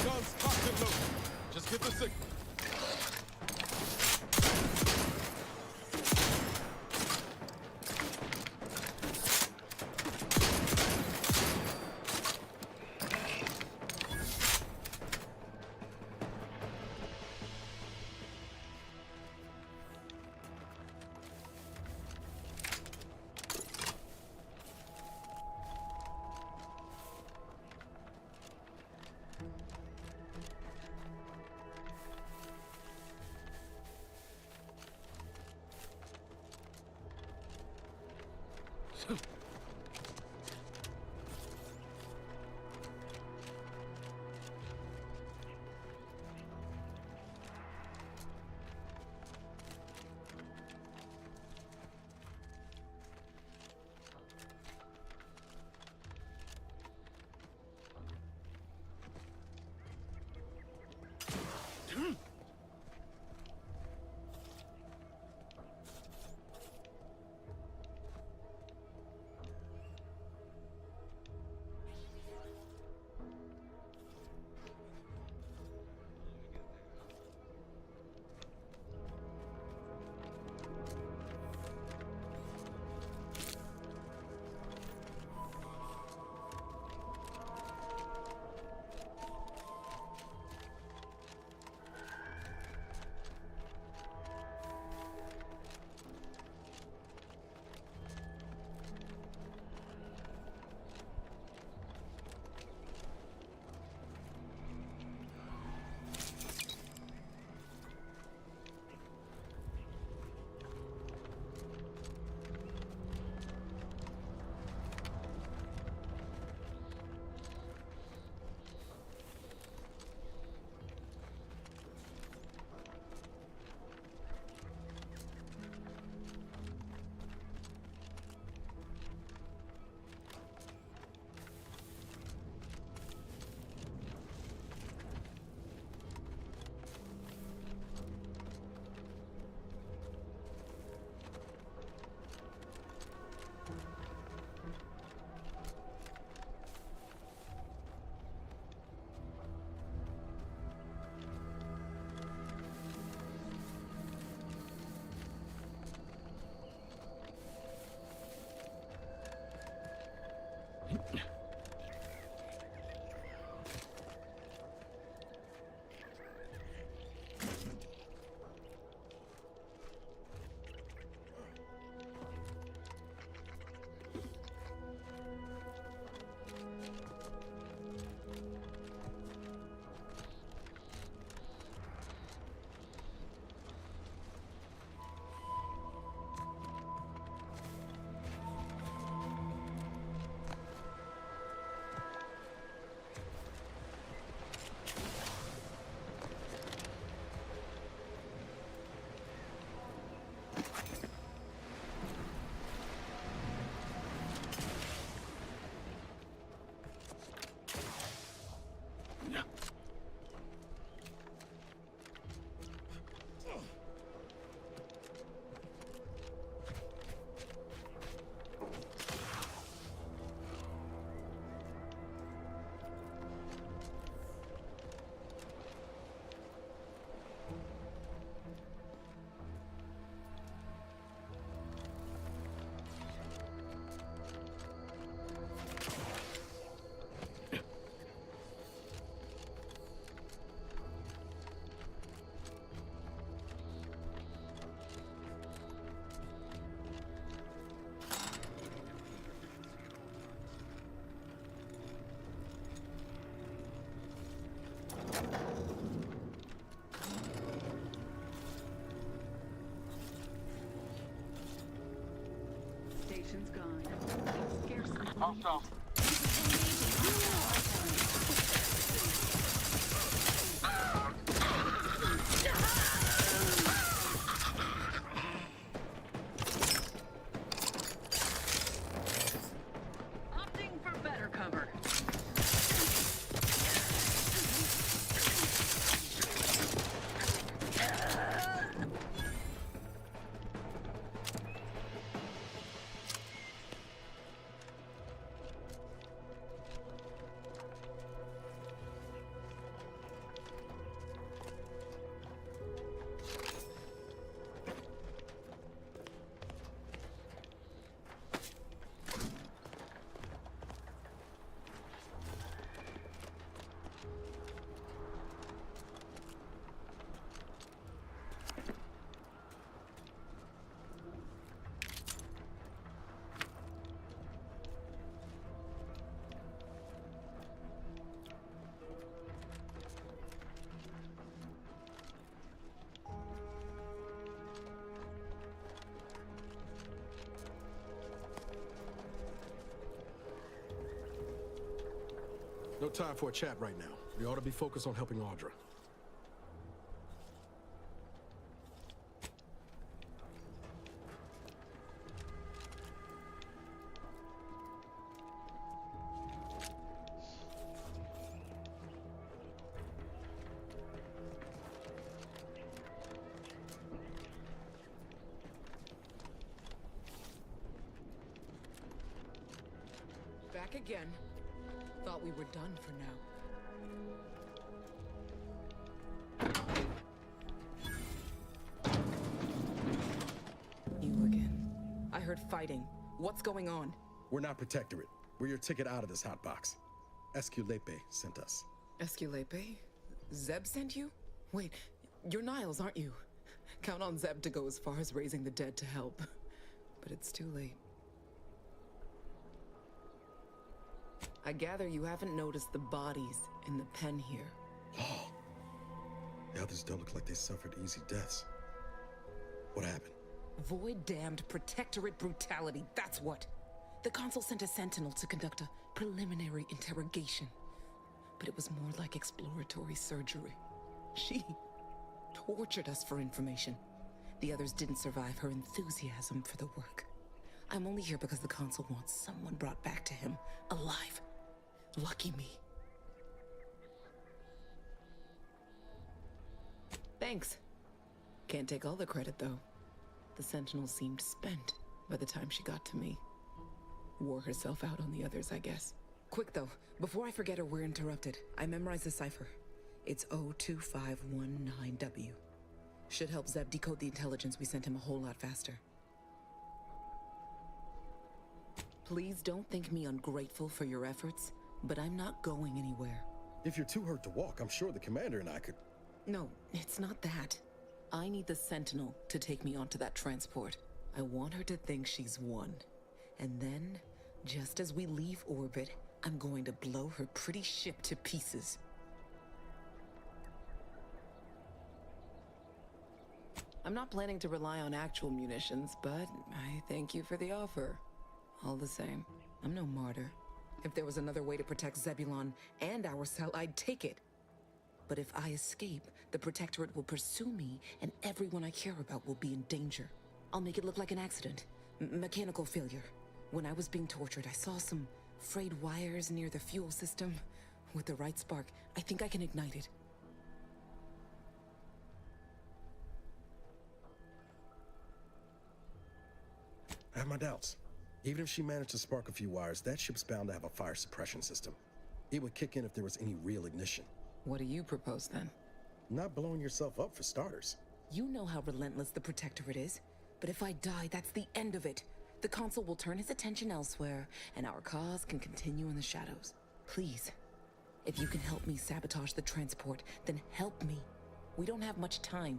Guns cocked and loaded. Just get the signal. Station's gone. Scarcely. Hostile. Opting for better cover. No time for a chat right now. We ought to be focused on helping Audra. back again. Thought we were done for now. You again. I heard fighting. What's going on? We're not Protectorate. We're your ticket out of this hotbox. Esculepe sent us. Esculepe? Zeb sent you? Wait, you're Niles, aren't you? Count on Zeb to go as far as raising the dead to help. But it's too late. I gather you haven't noticed the bodies in the pen here. Oh. The others don't look like they suffered easy deaths. What happened? Void-damned Protectorate brutality, that's what. The Consul sent a sentinel to conduct a preliminary interrogation. But it was more like exploratory surgery. She tortured us for information. The others didn't survive her enthusiasm for the work. I'm only here because the Consul wants someone brought back to him, alive. Lucky me. Thanks. Can't take all the credit, though. The Sentinel seemed spent by the time she got to me. Wore herself out on the others, I guess. Quick, though. Before I forget or we're interrupted, I memorized the cipher. It's O2519W. Should help Zeb decode the intelligence we sent him a whole lot faster. Please don't think me ungrateful for your efforts, but I'm not going anywhere. If you're too hurt to walk, I'm sure the commander and I could... No, it's not that. I need the Sentinel to take me onto that transport. I want her to think she's won. And then, just as we leave orbit, I'm going to blow her pretty ship to pieces. I'm not planning to rely on actual munitions, but I thank you for the offer. All the same, I'm no martyr. If there was another way to protect Zebulon and our cell, I'd take it. But if I escape, the Protectorate will pursue me, and everyone I care about will be in danger. I'll make it look like an accident. Mechanical failure. When I was being tortured, I saw some frayed wires near the fuel system. With the right spark, I think I can ignite it. I have my doubts. Even if she managed to spark a few wires, that ship's bound to have a fire suppression system. It would kick in if there was any real ignition. What do you propose, then? Not blowing yourself up, for starters. You know how relentless the Protectorate is. But if I die, that's the end of it. The Consul will turn his attention elsewhere, and our cause can continue in the shadows. Please, if you can help me sabotage the transport, then help me. We don't have much time.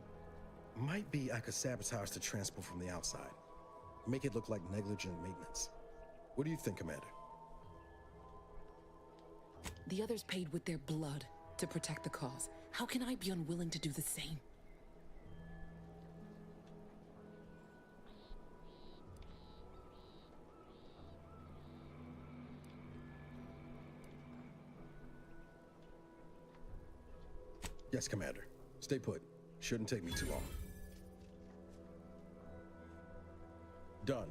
Might be I could sabotage the transport from the outside. Make it look like negligent maintenance. What do you think, Commander? The others paid with their blood to protect the cause. How can I be unwilling to do the same? Yes, Commander. Stay put. Shouldn't take me too long. Done.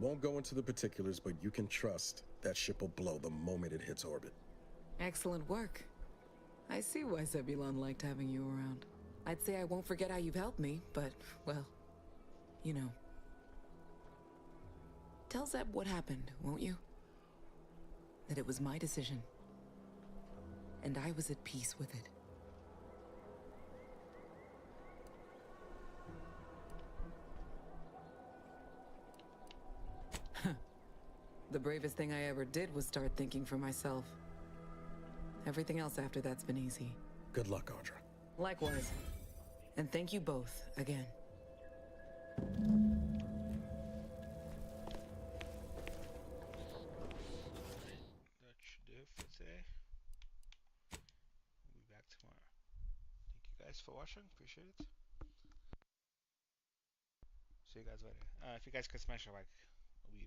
Won't go into the particulars, but you can trust that ship will blow the moment it hits orbit. Excellent work. I see why Zebulon liked having you around. I'd say I won't forget how you've helped me, but, well, you know. Tell Zeb what happened, won't you? That it was my decision. And I was at peace with it. The bravest thing I ever did was start thinking for myself. Everything else after that's been easy. Good luck, Audra. Likewise. And thank you both, again. That should do it for today. We'll be back tomorrow. Thank you guys for watching. Appreciate it. See you guys later. If you guys could smash a like, I'll be